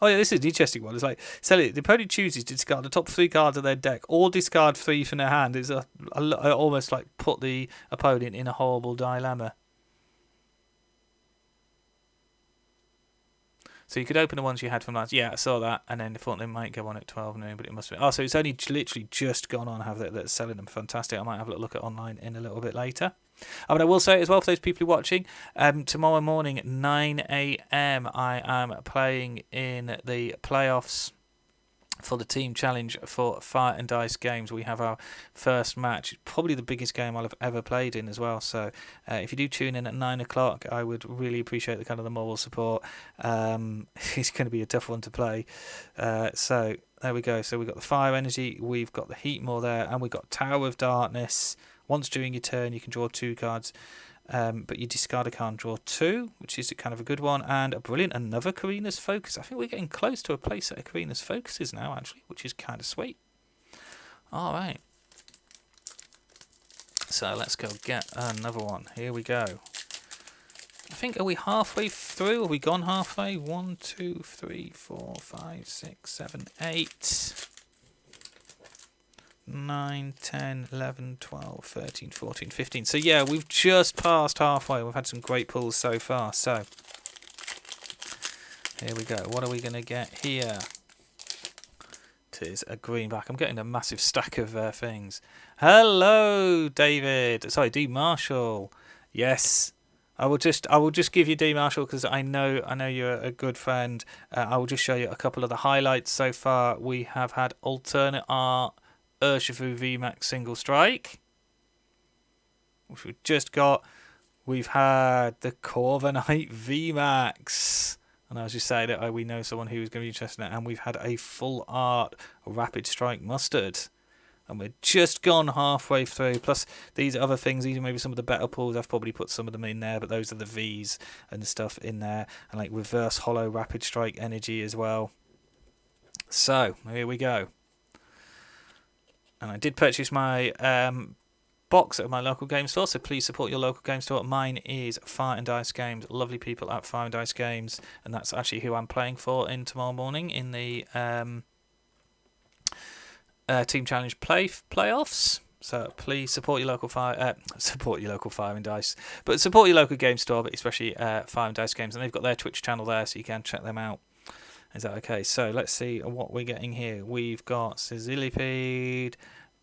Oh yeah, this is an interesting one. It's like, the opponent chooses to discard the top 3 cards of their deck, or discard 3 from their hand. It's almost like put the opponent in a horrible dilemma. So you could open the ones you had from last. Yeah, I saw that, and then I thought they might go on at 12 noon, but it must be. Oh, so it's only literally just gone on. Have that's selling them. Fantastic. I might have a look at online in a little bit later. But I will say as well, for those people watching, tomorrow morning at 9 a.m. I am playing in the playoffs for the team challenge for Fire and Dice Games. We have our first match, probably the biggest game I'll have ever played in as well. So if you do tune in at 9 o'clock, I would really appreciate the kind of the moral support. It's going to be a tough one to play. So there we go. So we've got the Fire Energy, we've got the Heatmore there, and we've got Tower of Darkness. Once during your turn, you can draw 2 cards. But you discard a card and draw 2, which is kind of a good one, and a brilliant another Karina's Focus. I think we're getting close to a playset of Karina's Focuses now, actually, which is kind of sweet. All right. So let's go get another one. Here we go. I think, are we halfway through? Have we gone halfway? 1, 2, 3, 4, 5, 6, 7, 8... 9, 10, 11, 12, 13, 14, 15. So yeah, we've just passed halfway. We've had some great pulls so far. So here we go. What are we going to get here? It is a greenback. I'm getting a massive stack of things. Hello, David. Sorry, D Marshall. Yes. I will just give you D Marshall because I know you're a good friend. I will just show you a couple of the highlights so far. We have had alternate art Urshifu VMAX single strike, which we've just got. We've had the Corviknight VMAX, and I was just saying that we know someone who is going to be interested in it. And we've had a full art Rapid Strike Mustard, and we're just gone halfway through. Plus these other things, these are maybe some of the better pulls. I've probably put some of them in there, but those are the V's and stuff in there, and like Reverse Hollow Rapid Strike Energy as well. So here we go. And I did purchase my box at my local game store, so please support your local game store. Mine is Fire and Dice Games, lovely people at Fire and Dice Games, and that's actually who I'm playing for in tomorrow morning in the Team Challenge playoffs. So please support your local Fire and Dice, but support your local game store, but especially Fire and Dice Games, and they've got their Twitch channel there, so you can check them out. Is that okay? So let's see what we're getting here. We've got Sizzlipede,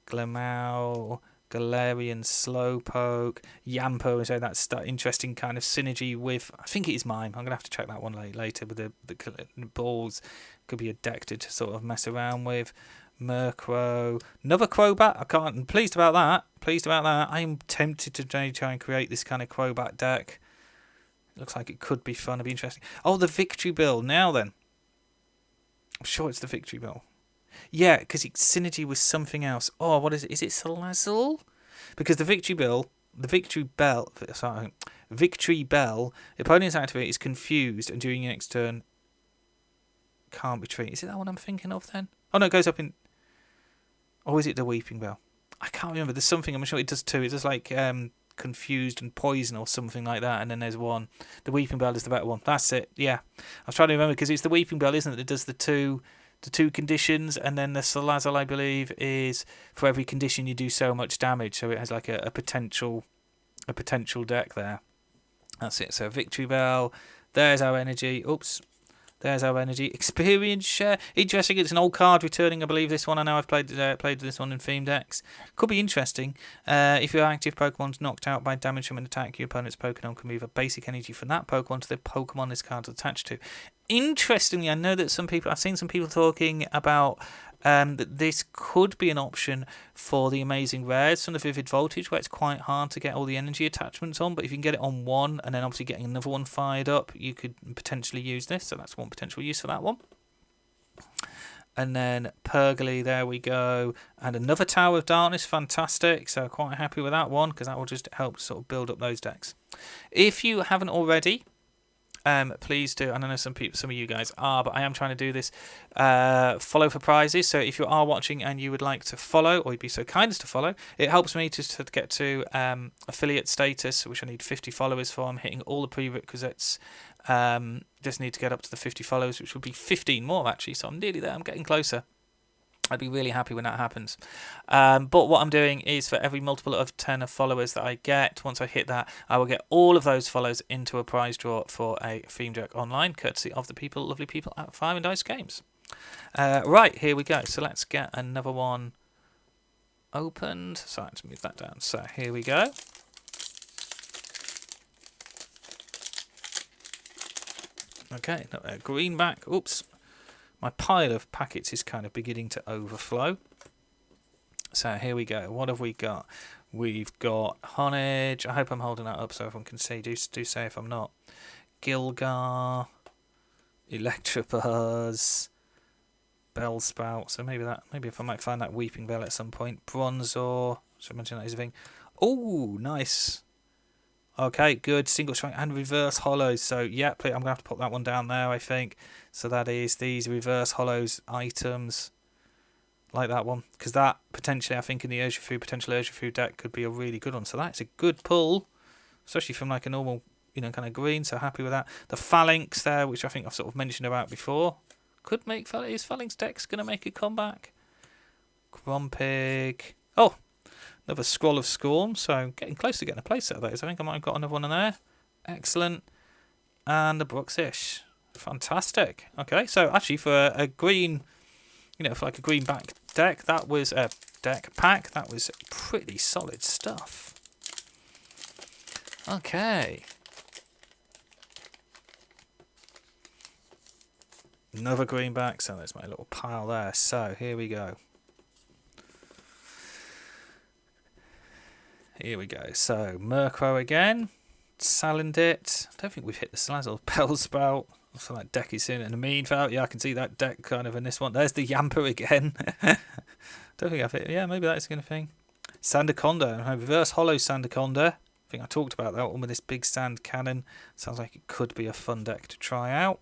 Glamau, Galarian Slowpoke, Yampo, so that's that interesting kind of synergy with, I think it is Mime. I'm going to have to check that one later, but the balls could be a deck to sort of mess around with. Murkrow, another Crobat. I'm pleased about that. I'm tempted to try and create this kind of Crobat deck. It looks like it could be fun. It'd be interesting. Oh, the Victory Bill. Now then. I'm sure it's the Victory Bell. Yeah, because it's synergy with something else. Oh, what is it? Is it Salazzle? Because the Victory Bell, the opponent's activate is confused and during your next turn can't retreat. Is it that one I'm thinking of then? Oh no, it goes up in... Or is it the Weeping Bell? I can't remember. There's something, I'm sure it does too. It does like confused and poison or something like that, and then there's one. The Weeping Bell is the better one. That's it. Yeah, I was trying to remember because it's the Weeping Bell, isn't it, that does the two conditions, and then the Salazzle, I believe, is for every condition you do so much damage, so it has like a potential deck there. That's it. So Victory Bell, there's our energy. Oops. There's our energy. Experience share. Interesting. It's an old card returning, I believe, this one. I know I've played this one in theme decks. Could be interesting. If your active Pokemon's knocked out by damage from an attack, your opponent's Pokemon can move a basic energy from that Pokemon to the Pokemon this card's attached to. Interestingly, I know that I've seen some people talking about that this could be an option for the Amazing Rares from the Vivid Voltage, where it's quite hard to get all the energy attachments on, but if you can get it on one and then obviously getting another one fired up, you could potentially use this, so that's one potential use for that one. And then Purgly, there we go, and another Tower of Darkness, fantastic, so quite happy with that one, because that will just help sort of build up those decks. If you haven't already, please do. I know some of you guys are, but I am trying to do this. Follow for prizes. So if you are watching and you would like to follow, or you'd be so kind as to follow, it helps me to get to affiliate status, which I need 50 followers for. I'm hitting all the prerequisites Just need to get up to the 50 follows, which would be 15 more actually. So I'm nearly there. I'm getting closer. I'd be really happy when that happens. But what I'm doing is for every multiple of 10 of followers that I get, once I hit that, I will get all of those follows into a prize draw for a Theme Jerk Online, courtesy of the lovely people at Fire and Dice Games. Right, here we go. So let's get another one opened. So let's move that down. So here we go. Okay, greenback. Oops. My pile of packets is kind of beginning to overflow. So here we go. What have we got? We've got Honage. I hope I'm holding that up so everyone can see. Do say if I'm not. Gilgar. Electabuzz. Bellsprout. So maybe if I might find that Weeping Bell at some point. Bronzor. Should I mention that is a thing? Oh, nice. Okay, good. Single strike and reverse hollows. So, yeah, I'm going to have to put that one down there, I think. So that is these reverse hollows items. Like that one. Because that, potentially, I think in the potential Urshifu deck could be a really good one. So that's a good pull. Especially from like a normal, kind of green. So happy with that. The Phalanx there, which I think I've sort of mentioned about before. Could make Phalanx deck's going to make a comeback. Grumpig. Oh! Another Scroll of Scorn, so getting close to getting a playset of those. I think I might have got another one in there. Excellent. And the Bruxish. Fantastic. Okay, so actually for a green, for like a green back deck, that was a deck pack. That was pretty solid stuff. Okay. Another green back, so there's my little pile there. So here we go. Here we go. So, Murkrow again. Salandit. I don't think we've hit the Salazzle. Bellsprout. I feel like deck is in and a Meadvale. Yeah, I can see that deck kind of in this one. There's the Yamper again. Don't think I've hit. Yeah, maybe that's going to thing. Sandaconda. Reverse Hollow Sandaconda. I think I talked about that one with this big sand cannon. Sounds like it could be a fun deck to try out.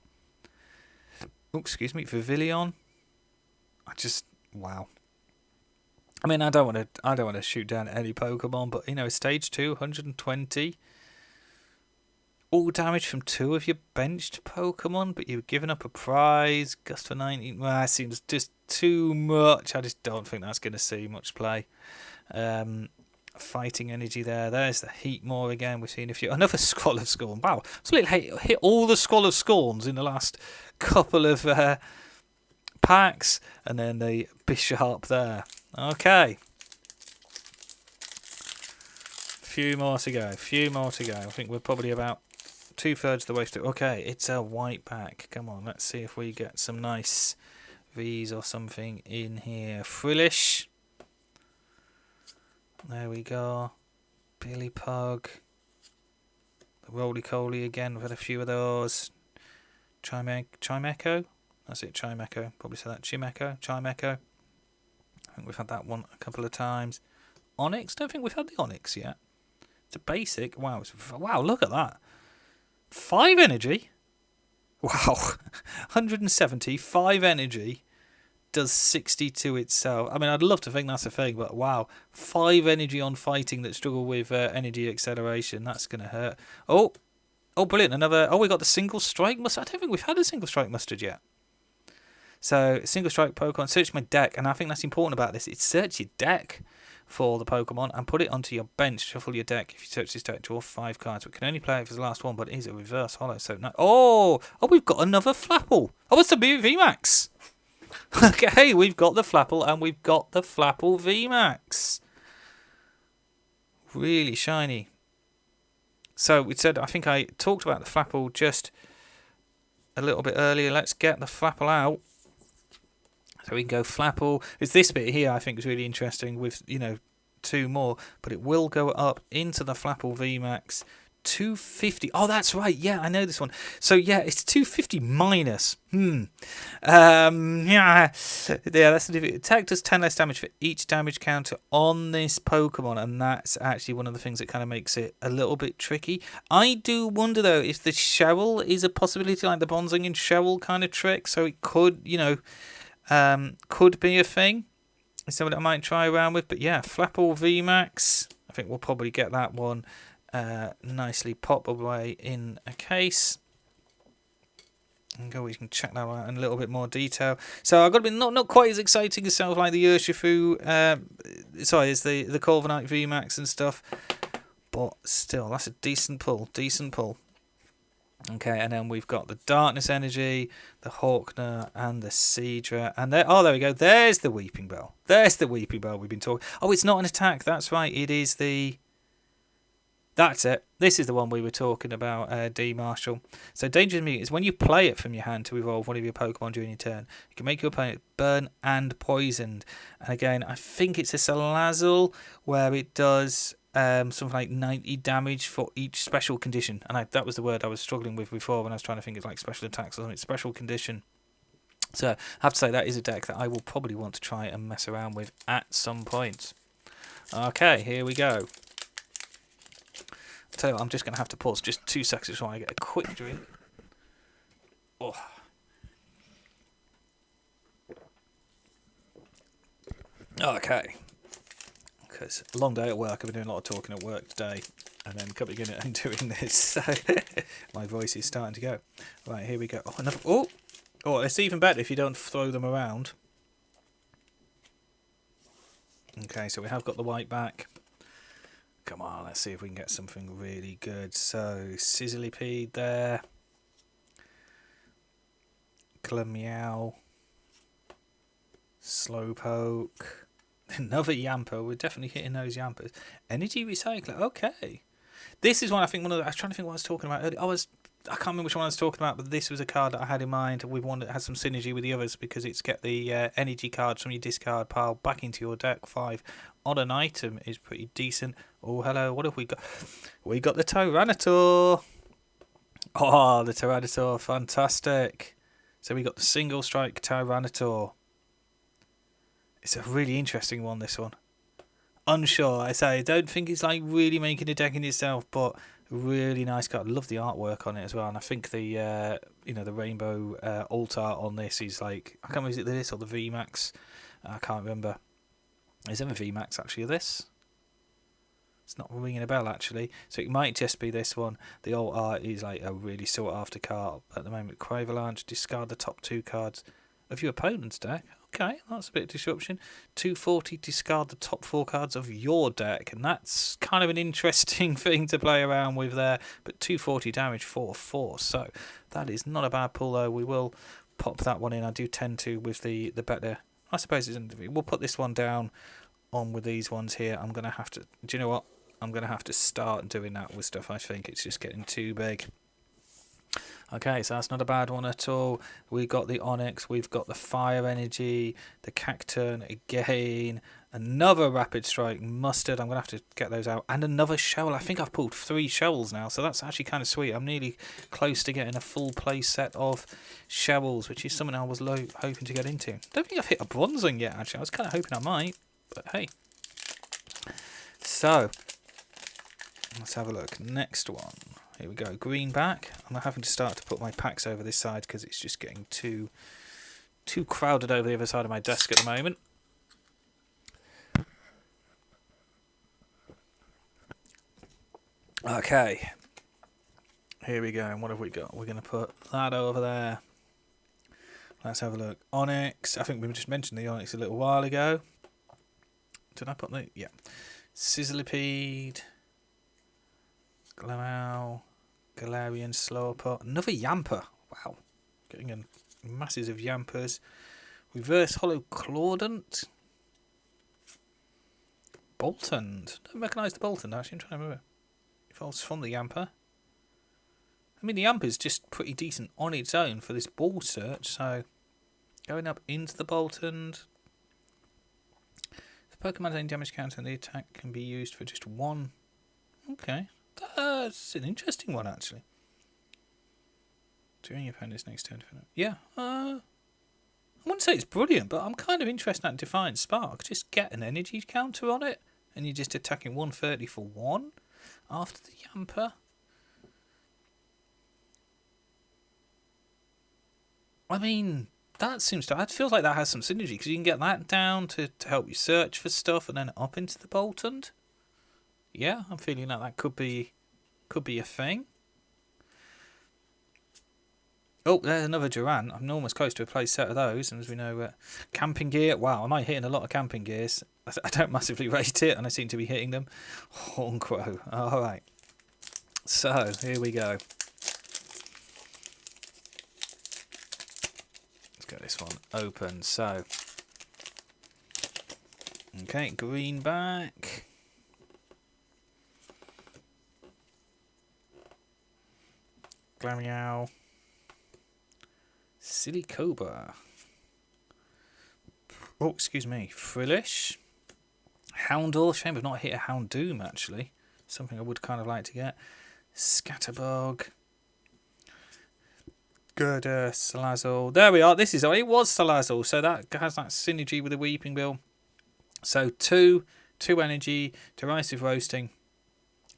Oh, excuse me. Vivillon. Wow. I mean, I don't want to shoot down any Pokemon, but stage 2, 120. All damage from 2 of your benched Pokemon, but you've given up a prize. Gust for 19. Well, that seems just too much. I just don't think that's going to see much play. Fighting energy there. There's the Heatmore again. We've seen another Scroll of Scorn. Wow, absolutely hit all the Scroll of Scorns in the last couple of packs, and then the Bisharp there. Okay. Few more to go. I think we're probably about 2/3 of the way through. Okay, it's a white pack. Come on, let's see if we get some nice V's or something in here. Frillish. There we go. Billy Pug. The Roly-Coly again. We've had a few of those. Chimecho. That's it, Chimecho. Probably say that. Chimecho. I think we've had that one a couple of times. Onyx? Don't think we've had the Onyx yet. It's a basic. Wow, look at that. 5 energy? Wow. 170, 5 energy does 60 to itself. I mean, I'd love to think that's a thing, but wow. 5 energy on fighting that struggle with energy acceleration. That's going to hurt. Oh, brilliant. We got the single strike mustard. I don't think we've had a single strike mustard yet. So, single strike Pokemon, search my deck, and I think that's important about this. It's search your deck for the Pokemon and put it onto your bench. Shuffle your deck. If you search this deck, draw 5 cards. We can only play it for the last one, but it is a reverse hollow. So, no. Oh, we've got another Flapple. Oh, it's the VMAX. Okay, we've got the Flapple, and we've got the Flapple VMAX. Really shiny. So, I think I talked about the Flapple just a little bit earlier. Let's get the Flapple out. So we can go Flapple. It's this bit here I think is really interesting with, 2 more. But it will go up into the Flapple VMAX. 250. Oh, that's right. Yeah, I know this one. So, yeah, it's 250 minus. Yeah, that's the difficult. Attack does 10 less damage for each damage counter on this Pokemon. And that's actually one of the things that kind of makes it a little bit tricky. I do wonder, though, if the Cheryl is a possibility, like the Bronzing and Cheryl kind of trick. So it could, could be a thing. It's something I might try around with. But yeah, Flapple VMAX. I think we'll probably get that one nicely pop away in a case. We can check that out in a little bit more detail. So I've got to be not quite as exciting as stuff like the Urshifu, it's the Corviknight VMAX and stuff, but still, that's a decent pull. Okay, and then we've got the Darkness Energy, the Hawkner, and the Seadra, and there we go. There's the Weeping Bell. There's the Weeping Bell we've been talking. Oh, it's not an attack. That's right. It is the. That's it. This is the one we were talking about, D. Marshall. So Dangerous Immediate is when you play it from your hand to evolve one of your Pokemon during your turn. You can make your opponent burn and poisoned. And again, I think it's a Salazzle where it does something like 90 damage for each special condition. And that was the word I was struggling with before when I was trying to think of like special attacks or something. Special condition. So I have to say that is a deck that I will probably want to try and mess around with at some point. Okay, here we go. Tell you what, I'm just going to have to pause just 2 seconds while I get a quick drink. Oh. Okay. Because a long day at work, I've been doing a lot of talking at work today, and then coming in and doing this, so my voice is starting to go. Right, here we go. Oh, another. Oh, it's even better if you don't throw them around. Okay, so we have got the white back. Come on, let's see if we can get something really good. So, Sizzlipede there. Glameow. Slowpoke. Another Yamper. We're definitely hitting those Yampers. Energy Recycler. Okay. This is one I was trying to think what I was talking about earlier. I can't remember which one I was talking about, but this was a card that I had in mind with one that has some synergy with the others because it's get the energy cards from your discard pile back into your deck. 5 on an item is pretty decent. Oh, hello. What have we got? We got the Tyranitar. Oh, the Tyranitar. Fantastic. So we got the single strike Tyranitar. It's a really interesting one, this one. Unsure, I say. I don't think it's like really making a deck in itself, but really nice card. I love the artwork on it as well, and I think the the rainbow alt art on this is like, I can't remember, is it this or the VMAX? I can't remember. Is there a VMAX actually of this? It's not ringing a bell actually, so it might just be this one. The alt art is like a really sought after card at the moment. Cravalanche, discard the top 2 cards of your opponent's deck. Okay, that's a bit of disruption. 240, discard the top 4 cards of your deck, and that's kind of an interesting thing to play around with there. But 240 damage for 4, so that is not a bad pull though. We will pop that one in. I do tend to with the better. I suppose we'll put this one down on with these ones here. I'm gonna have to. Do you know what? I'm gonna have to start doing that with stuff. I think it's just getting too big. Okay, so that's not a bad one at all. We've got the Onyx, we've got the Fire Energy, the Cacturn again, another Rapid Strike Mustard. I'm going to have to get those out. And another Shovel. I think I've pulled 3 Shovels now, so that's actually kind of sweet. I'm nearly close to getting a full play set of Shovels, which is something I was hoping to get into. Don't think I've hit a Bronzing yet, actually. I was kind of hoping I might, but hey. So, let's have a look. Next one. Here we go, Greenback. I'm having to start to put my packs over this side because it's just getting too crowded over the other side of my desk at the moment. Okay, here we go. And what have we got? We're going to put that over there. Let's have a look. Onyx. I think we just mentioned the Onyx a little while ago. Did I put the... Yeah. Sizzlipede. Glameow. Galarian Slowpoke. Another Yamper. Wow. Getting in masses of Yampers. Reverse Hollow Claudent. Boltund. Don't recognise the Boltund actually. I'm trying to remember if I was from the Yamper. I mean, the Yamper's just pretty decent on its own for this ball search. So, going up into the Boltund. The Pokemon's own damage counter and the attack can be used for just 1. Okay. That's an interesting one, actually. During your opponent's next turn. Yeah, I wouldn't say it's brilliant, but I'm kind of interested in that Defiant Spark. Just get an energy counter on it, and you're just attacking 130 for 1 after the Yamper. I mean, that feels like that has some synergy, because you can get that down to help you search for stuff, and then up into the Boltund. Yeah, I'm feeling like that could be a thing. Oh, there's another Duran. I'm almost close to a play set of those. And as we know, camping gear. Wow, am I hitting a lot of camping gears? I don't massively rate it, and I seem to be hitting them. Horncrow. All right. So, here we go. Let's get this one open. So, okay, greenback. Glameow. Silly Cobra. Oh, excuse me. Frillish. Houndor. Shame I've not hit a Houndoom, actually. Something I would kind of like to get. Scatterbug. Good, Salazzle. There we are. This is... Oh, it was Salazzle. So that has that synergy with the Weeping Bill. So two energy, derisive roasting,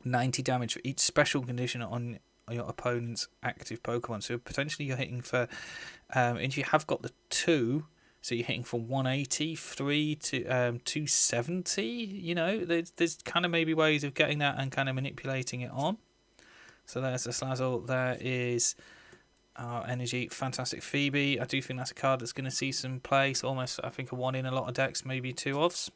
90 damage for each special condition on your opponent's active Pokemon. So potentially you're hitting for... if you have got the 2... So you're hitting from 183 to 270. You know, there's kind of maybe ways of getting that and kind of manipulating it on. So there's the Salazzle. There is our energy. Fantastic Phoebe. I do think that's a card that's going to see some play. So almost, I think, a 1 in a lot of decks, maybe 2 ofs.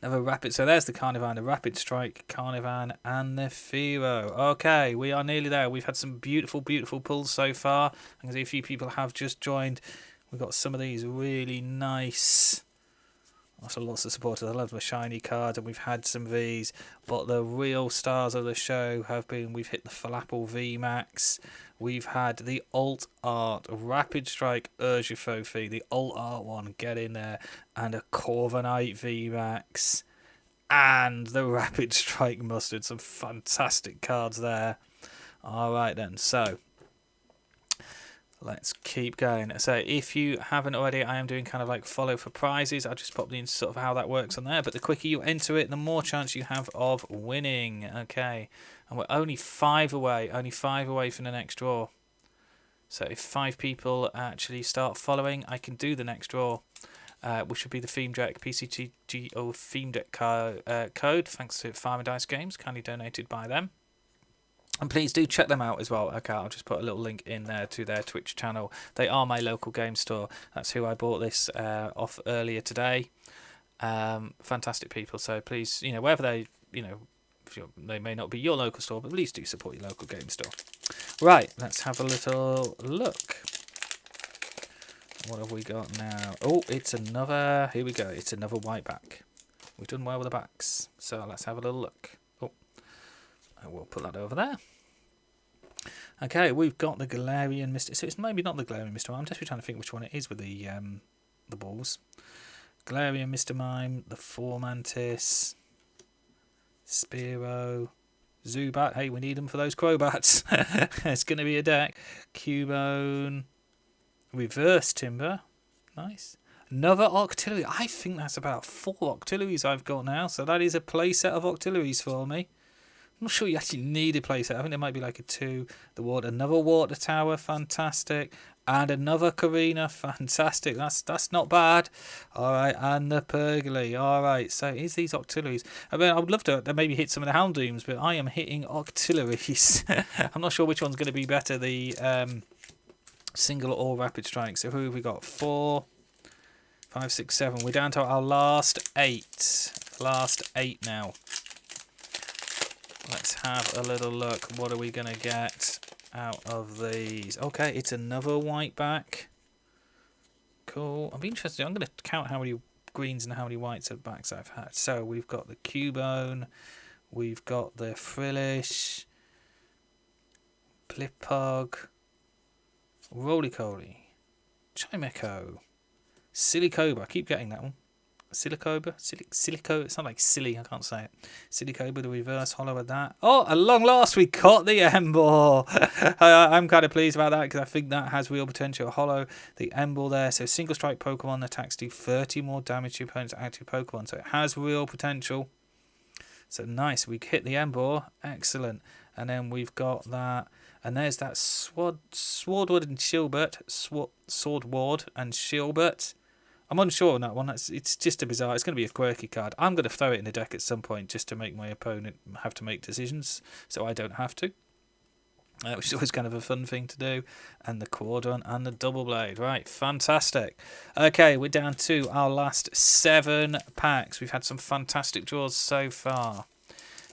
Another Rapid. So there's the Carnivan, the Rapid Strike, Carnivan, and the Fearow. Okay, we are nearly there. We've had some beautiful, beautiful pulls so far. I can see a few people have just joined. We've got some of these really nice, lots of supporters. I love the shiny card, and we've had some Vs, but the real stars of the show have been, we've hit the Falapple VMAX, we've had the Alt Art, Rapid Strike Urgifophy, the Alt Art one, get in there, and a Corviknight VMAX, and the Rapid Strike Mustard. Some fantastic cards there. Alright then, so let's keep going. So if you haven't already, I am doing kind of like follow for prizes. I'll just pop in sort of how that works on there. But the quicker you enter it, the more chance you have of winning. Okay. And we're only 5 away. Only 5 away from the next draw. So if 5 people actually start following, I can do the next draw. Which would be the Theme Deck PCGO Theme Deck code. Thanks to Farm and Dice Games. Kindly donated by them. And please do check them out as well. Okay, I'll just put a little link in there to their Twitch channel. They are my local game store. That's who I bought this off earlier today. Fantastic people. So please, wherever they, they may not be your local store, but please do support your local game store. Right, let's have a little look. What have we got now? Oh, it's another, here we go. It's another white back. We've done well with the backs. So let's have a little look. I will put that over there. Okay, we've got the Galarian Mr. So it's maybe not the Galarian Mr. Mime. I'm just trying to think which one it is with the balls. Galarian Mr. Mime, the Formantis, Spearow, Zubat. Hey, we need them for those Crobats. It's going to be a deck. Cubone, Reverse Timber. Nice. Another Octillery. I think that's about 4 Octilleries I've got now. So that is a play set of Octilleries for me. I'm not sure you actually need a playset. I think there might be like a 2. Another water tower, fantastic. And another Karina, fantastic. That's not bad. All right, and the Pergly. All right, so here's these Octilleries. I mean, I would love to maybe hit some of the Houndooms, but I am hitting Octilleries. I'm not sure which one's going to be better, the single or Rapid Strike. So who have we got? 4, 5, 6, 7. We're down to our last 8. Last 8 now. Let's have a little look. What are we going to get out of these? Okay, it's another white back. Cool. I'm interested. I'm going to count how many greens and how many whites of backs I've had. So we've got the Cubone. We've got the Frillish. Blipog. Roly-Coly. Chimecho. Silicobra. I keep getting that one. Silicobra? Silico? It's not like silly, I can't say it. Silicobra, the reverse hollow of that. Oh, at long last we caught the Emboar. I'm kind of pleased about that because I think that has real potential. Hollow, the Emboar there. So single strike Pokemon attacks do 30 more damage to your opponent's active Pokemon. So it has real potential. So nice, we hit the Emboar. Excellent. And then we've got that. And there's that Swordward and Shilbert. Swordward and Shilbert. I'm unsure on that one. It's just a bizarre. It's going to be a quirky card. I'm going to throw it in the deck at some point just to make my opponent have to make decisions, so I don't have to. which is always kind of a fun thing to do. And the quadrant and the double blade. Right, fantastic. Okay, we're down to our last 7 packs. We've had some fantastic draws so far.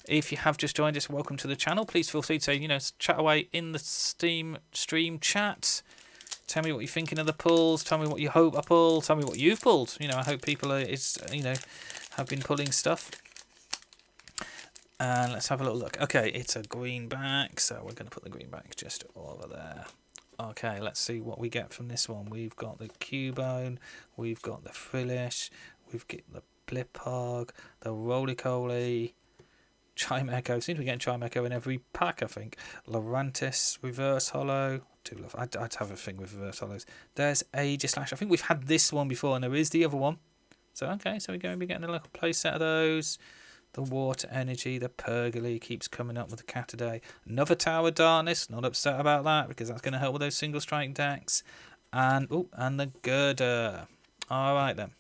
If you have just joined us, welcome to the channel. Please feel free to, chat away in the Steam stream chat. Tell me what you're thinking of the pulls. Tell me what you hope I pull. Tell me what you've pulled. I hope people have been pulling stuff. And let's have a little look. Okay, it's a greenback, so we're going to put the greenback just over there. Okay, let's see what we get from this one. We've got the Cubone, we've got the Frillish, we've got the Bliphog, the Roly-Coly, Chimecho. Seems to be getting Chimecho in every pack, I think. Lurantis, Reverse Hollow. I'd have a thing with Reverse Hollows. There's Aegislash. I think we've had this one before, and there is the other one. So, okay, so we're going to be getting a little play set of those. The Water Energy, the Pergoly keeps coming up with the Cataday. Another Tower Darkness, not upset about that because that's going to help with those single strike decks. And the Girder. Alright then.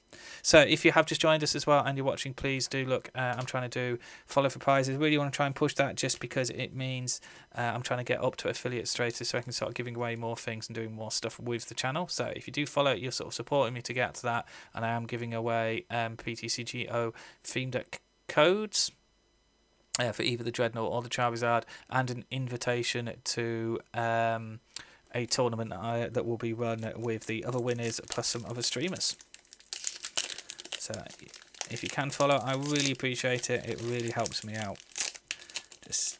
So if you have just joined us as well and you're watching, please do look. I'm trying to do follow for prizes. Really want to try and push that just because it means I'm trying to get up to affiliate status so I can start giving away more things and doing more stuff with the channel. So if you do follow, you're sort of supporting me to get to that. And I am giving away PTCGO theme deck codes for either the Dreadnought or the Charizard, and an invitation to a tournament that will be run with the other winners plus some other streamers. So if you can follow, I really appreciate it. It really helps me out. Just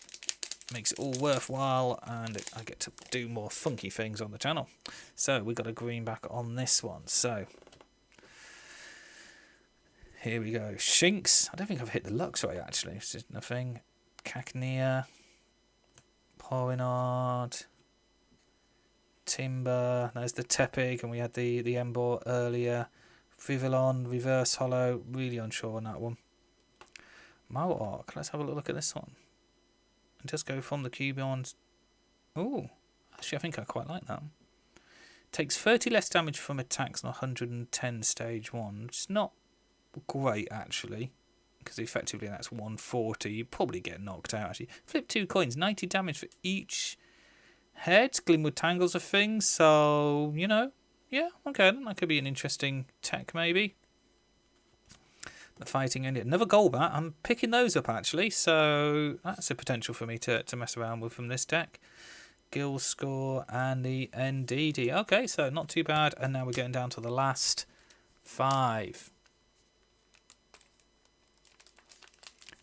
makes it all worthwhile, and I get to do more funky things on the channel. So we got a greenback on this one. So here we go. Shinx. I don't think I've hit the Luxray actually. It's just nothing. Cacnea. Porinard. Timber. There's the Tepig, and we had the Emboar earlier. Vivillon, Reverse Hollow. Really unsure on that one. Malark. Let's have a look at this one. And just go from the Cubons. Oh, actually I think I quite like that. Takes 30 less damage from attacks on 110 stage 1. Which is not great actually, because effectively that's 140. You probably get knocked out actually. Flip 2 coins, 90 damage for each head. Glimwood Tangle's a thing, so yeah, okay, that could be an interesting tech maybe. The Fighting Ended, another Golbat. I'm picking those up actually, so that's a potential for me to mess around with from this deck. Gilscore and the NDD. Okay, so not too bad, and now we're getting down to the last 5.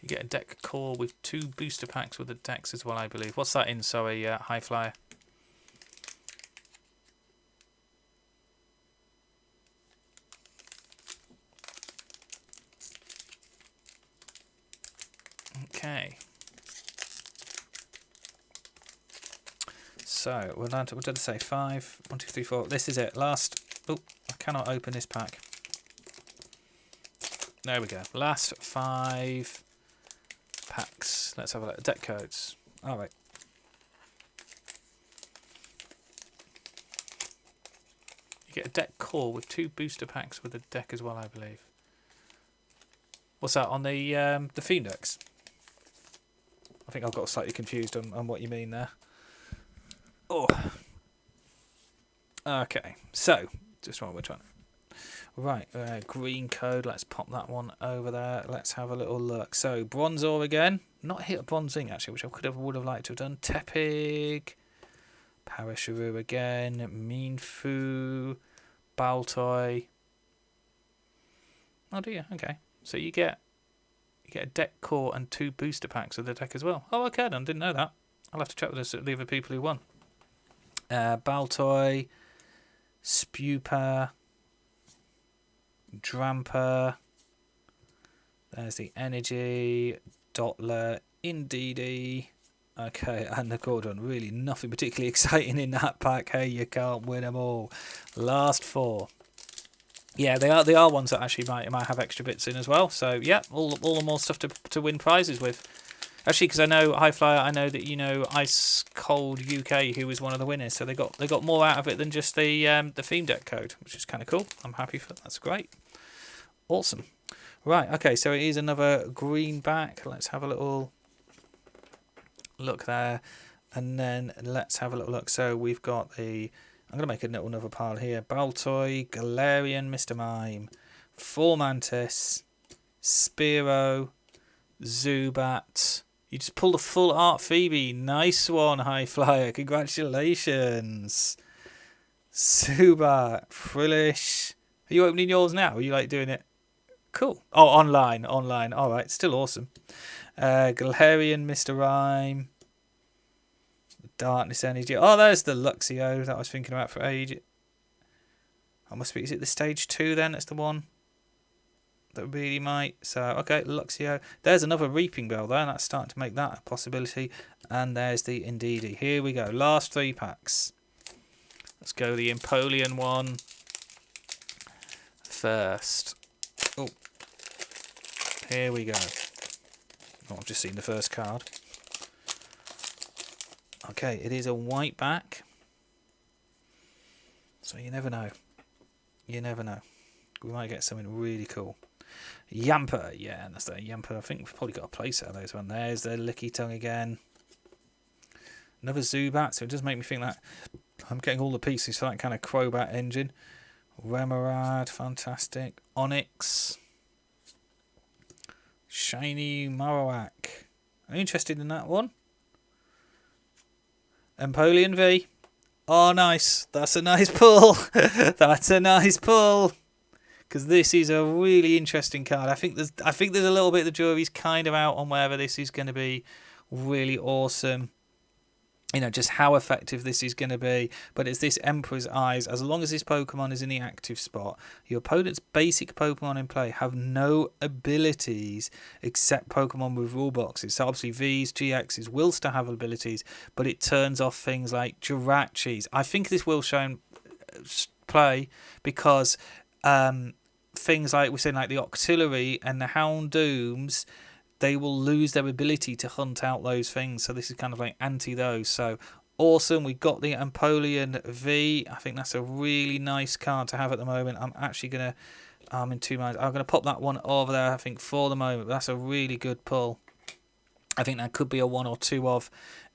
You get a deck core with 2 booster packs with the decks as well, I believe. What's that in? Sorry, High Flyer. Okay. So we're down to, what did I say? 5. 1, 2, 3, 4. This is it. Last. Oh, I cannot open this pack. There we go. Last 5 packs. Let's have a look. Deck codes. All right. You get a deck core with 2 booster packs with a deck as well, I believe. What's that on the theme decks? I think I've got slightly confused on what you mean there. Oh. Okay. So, just what we're trying. Right, green code. Let's pop that one over there. Let's have a little look. So, Bronzor again. Not hit a Bronzing, actually, which I would have liked to have done. Tepig. Parashuru again. Mienfoo. Baltoy. Oh, do you? Okay. So, you get a deck core and 2 booster packs with the deck as well. Oh, okay, then. Didn't know that. I'll have to check with the other people who won. Baltoy. Spupa. Dramper. There's the Energy, Dottler, Indeedee. Okay, and the Gordon. Really nothing particularly exciting in that pack. Hey, you can't win them all. Last 4. Yeah, they are ones that actually might have extra bits in as well. So yeah, all the more stuff to win prizes with. Actually, because I know High Flyer, I know that Ice Cold UK, who was one of the winners, so they got more out of it than just the theme deck code, which is kind of cool. I'm happy for that. That's great. Awesome. Right, okay, so it is another greenback. Let's have a little look there. And then let's have a little look. So we've got the... I'm going to make another pile here. Baltoy, Galarian, Mr. Mime, Formantis, Spearow, Zubat. You just pulled a full art Phoebe. Nice one, High Flyer. Congratulations. Zubat, Frillish. Are you opening yours now? Are you like doing it? Cool. Oh, online. All right, still awesome. Galarian, Mr. Rhyme. Darkness Energy. Oh, there's the Luxio that I was thinking about for ages. I must be. Is it the stage 2 then? That's the one that really might. So, okay, Luxio. There's another Reaping Bell there. That's starting to make that a possibility. And there's the Indeedee. Here we go. Last 3 packs. Let's go the Empoleon one first. Oh, here we go. Oh, I've just seen the first card. Okay, it is a white back. So you never know. You never know. We might get something really cool. Yamper, yeah, that's the Yamper. I think we've probably got a place out of those one. There's the Licky Tongue again. Another Zubat, so it does make me think that I'm getting all the pieces for that kind of Crobat engine. Remoraid, fantastic. Onyx. Shiny Marowak. I'm interested in that one. Empoleon V. Oh, nice. That's a nice pull. That's a nice pull. Because this is a really interesting card. I think there's a little bit of the jury's kind of out on whether this is going to be really awesome. You know, just how effective this is going to be. But it's this Emperor's Eyes. As long as this Pokemon is in the active spot, your opponent's basic Pokemon in play have no abilities except Pokemon with rule boxes. So obviously Vs, GXs will still have abilities, but it turns off things like Jirachis. I think this will show in play because things like we're saying, like the Octillery and the Houndooms, they will lose their ability to hunt out those things. So this is kind of like anti those. So awesome. We got the Empoleon V. I think that's a really nice card to have at the moment. I'm actually going to... I'm in 2 minds. I'm going to pop that one over there, I think, for the moment. But that's a really good pull. I think that could be a 1 or 2 of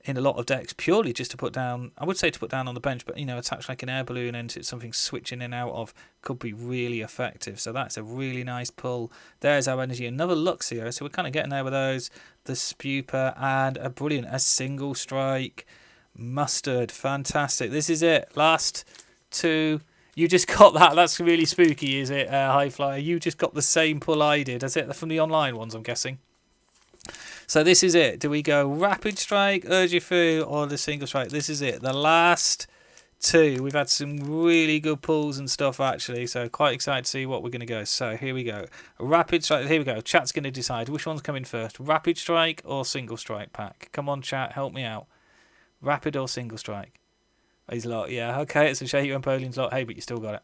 in a lot of decks, purely just to put down... I would say to put down on the bench, but, you know, attach like an air balloon into it, something switching in and out of, could be really effective. So that's a really nice pull. There's our energy. Another Luxio, so we're kind of getting there with those. The Spuper and a brilliant, a Single Strike. Mustard, fantastic. This is it. Last 2. You just got that. That's really spooky, is it, High Flyer? You just got the same pull I did. Is it from the online ones, I'm guessing? So this is it. Do we go Rapid Strike, Urshifu, or the Single Strike? This is it. The last 2. We've had some really good pulls and stuff, actually. So quite excited to see what we're going to go. So here we go. Rapid Strike. Here we go. Chat's going to decide which one's coming first. Rapid Strike or Single Strike pack? Come on, chat. Help me out. Rapid or Single Strike? He's lot. Yeah, okay. It's a shame you Empoleon's lot. Hey, but you still got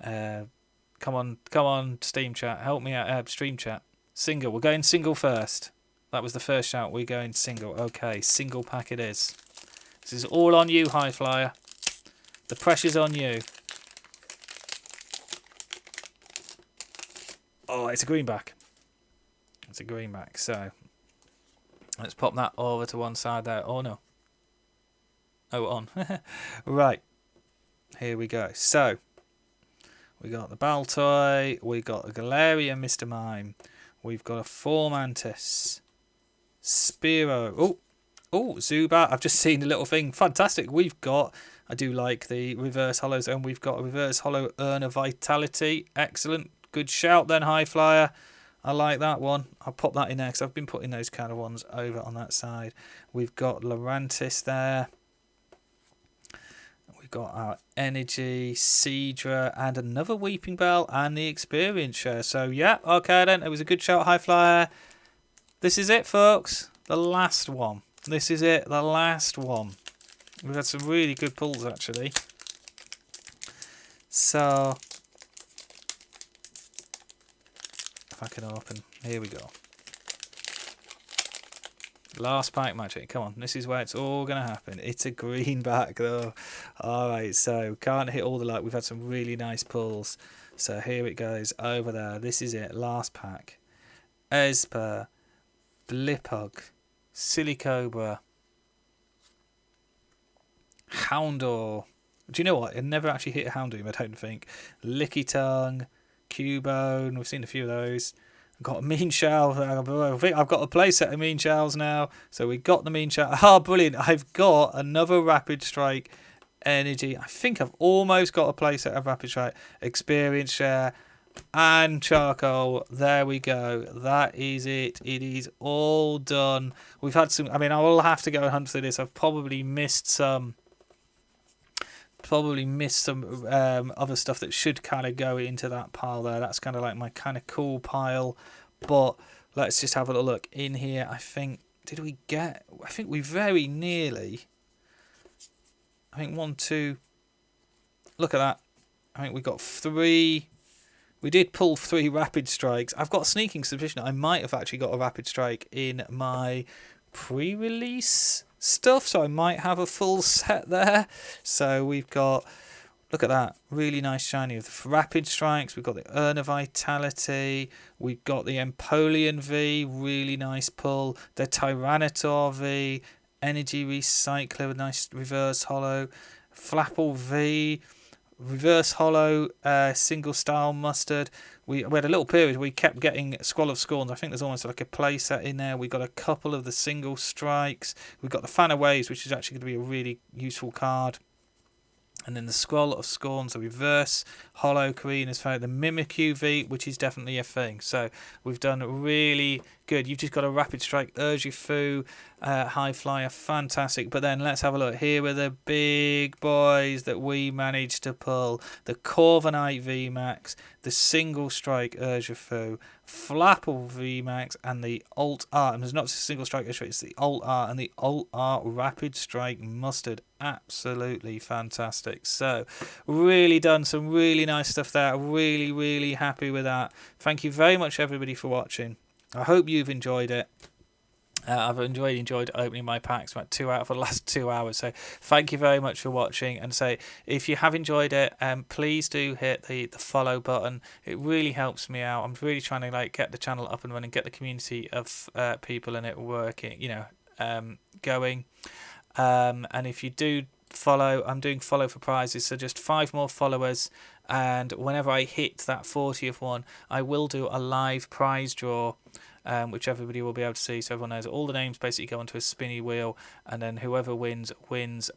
it. Come on, Steam chat. Help me out. Stream chat. Single. We're going single first. That was the first shout. We're going single. Okay, single pack it is. This is all on you, High Flyer. The pressure's on you. Oh, it's a greenback. It's a greenback. So let's pop that over to one side there. Oh, no. Oh, on. Right. Here we go. So we got the Baltoy. We got the Galarian Mr. Mime. We've got a Formantis. Spearow. Oh, Zubat. I've just seen a little thing. Fantastic. We've got, I do like the reverse hollows, and we've got a reverse hollow Urn of Vitality. Excellent. Good shout then, High Flyer. I like that one. I'll pop that in there because I've been putting those kind of ones over on that side. We've got Lurantis there. We've got our Energy, Seadra, and another Weeping Bell, and the Experience Share. So, yeah, okay then. It was a good shout, High Flyer. This is it, folks. The last one. This is it. The last one. We've had some really good pulls, actually. So, if I can open. Here we go. Last pack magic. Come on. This is where it's all going to happen. It's a greenback, though. All right. So, can't hit all the luck. We've had some really nice pulls. So, here it goes. Over there. This is it. Last pack. Esper. Blipog. Silicobra. Houndour. Do you know what? It never actually hit a Houndoom, I don't think. Lickitung, Cubone. We've seen a few of those. I've got a Mean Shell. I think I've got a playset of Mean Shells now. So we got the Mean Shell. Oh, brilliant. I've got another Rapid Strike Energy. I think I've almost got a playset of Rapid Strike Experience Share and Charcoal. There we go. That is it. It is all done. We've had some. I mean, I will have to go and hunt through this. I've probably missed some other stuff that should kind of go into that pile there. That's kind of like my kind of cool pile. But let's just have a little look in here. I think we very nearly. I think 1, 2. Look at that. I think we got 3. We did pull 3 Rapid Strikes. I've got a sneaking suspicion I might have actually got a Rapid Strike in my pre-release stuff, so I might have a full set there. So we've got, look at that, really nice shiny of the Rapid Strikes. We've got the Urn Vitality. We've got the Empoleon V, really nice pull. The Tyranitar V, Energy Recycler with nice reverse holo. Flapple V, reverse holo, single style mustard. We had a little period where we kept getting Scroll of Scorns. I think there's almost like a play set in there. We got a couple of the single strikes. We've got the Fan of Waves, which is actually going to be a really useful card. And then the Scroll of Scorns, the reverse holo Queen is found, the Mimikyu V, which is definitely a thing. So we've done really good. You've just got a Rapid Strike Urshifu, High Flyer, fantastic. But then let's have a look. Here are the big boys that we managed to pull. The Corviknight VMAX, the Single Strike Urshifu, Flapple VMAX, and the Alt Art. And there's not just a Single Strike Urshifu, it's the Alt Art and the Alt Art Rapid Strike Mustard. Absolutely fantastic. So really done some really nice stuff there. Really, really happy with that. Thank you very much, everybody, for watching. I hope you've enjoyed it. I've enjoyed opening my packs about 2 out for the last 2 hours. So thank you very much for watching. And so if you have enjoyed it, please do hit the follow button. It really helps me out. I'm really trying to get the channel up and running, get the community of people in it working, going. And if you do follow, I'm doing follow for prizes, so just 5 more followers, and whenever I hit that 40th one, I will do a live prize draw, which everybody will be able to see, so everyone knows all the names basically go onto a spinny wheel, and then whoever wins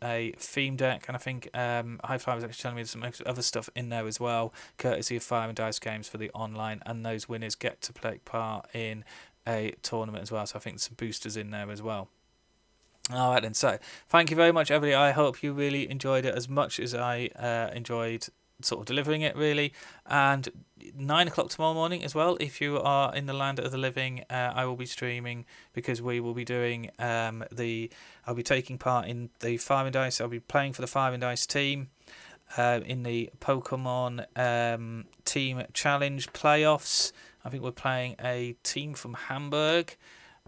a theme deck. And I think High Flyer was actually telling me there's some other stuff in there as well, courtesy of Fire and Dice Games for the online, and those winners get to take part in a tournament as well, so I think there's some boosters in there as well. Alright then, so thank you very much, everybody. I hope you really enjoyed it as much as I enjoyed sort of delivering it, really. And 9 o'clock tomorrow morning as well, if you are in the land of the living, I will be streaming, because we will be doing I'll be taking part in the Fire and Dice. I'll be playing for the Fire and Dice team in the Pokemon Team Challenge playoffs. I think we're playing a team from Hamburg.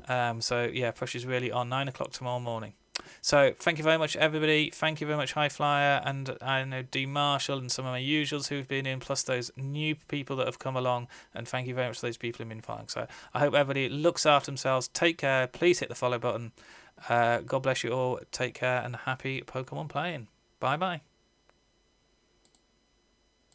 So yeah, pressure's really on. 9 o'clock tomorrow morning. So thank you very much, everybody. Thank you very much, High Flyer, and I know D Marshall and some of my usuals who've been in, plus those new people that have come along. And thank you very much to those people who've been following. So I hope everybody looks after themselves. Take care. Please hit the follow button. God bless you all. Take care and happy Pokemon playing. Bye bye.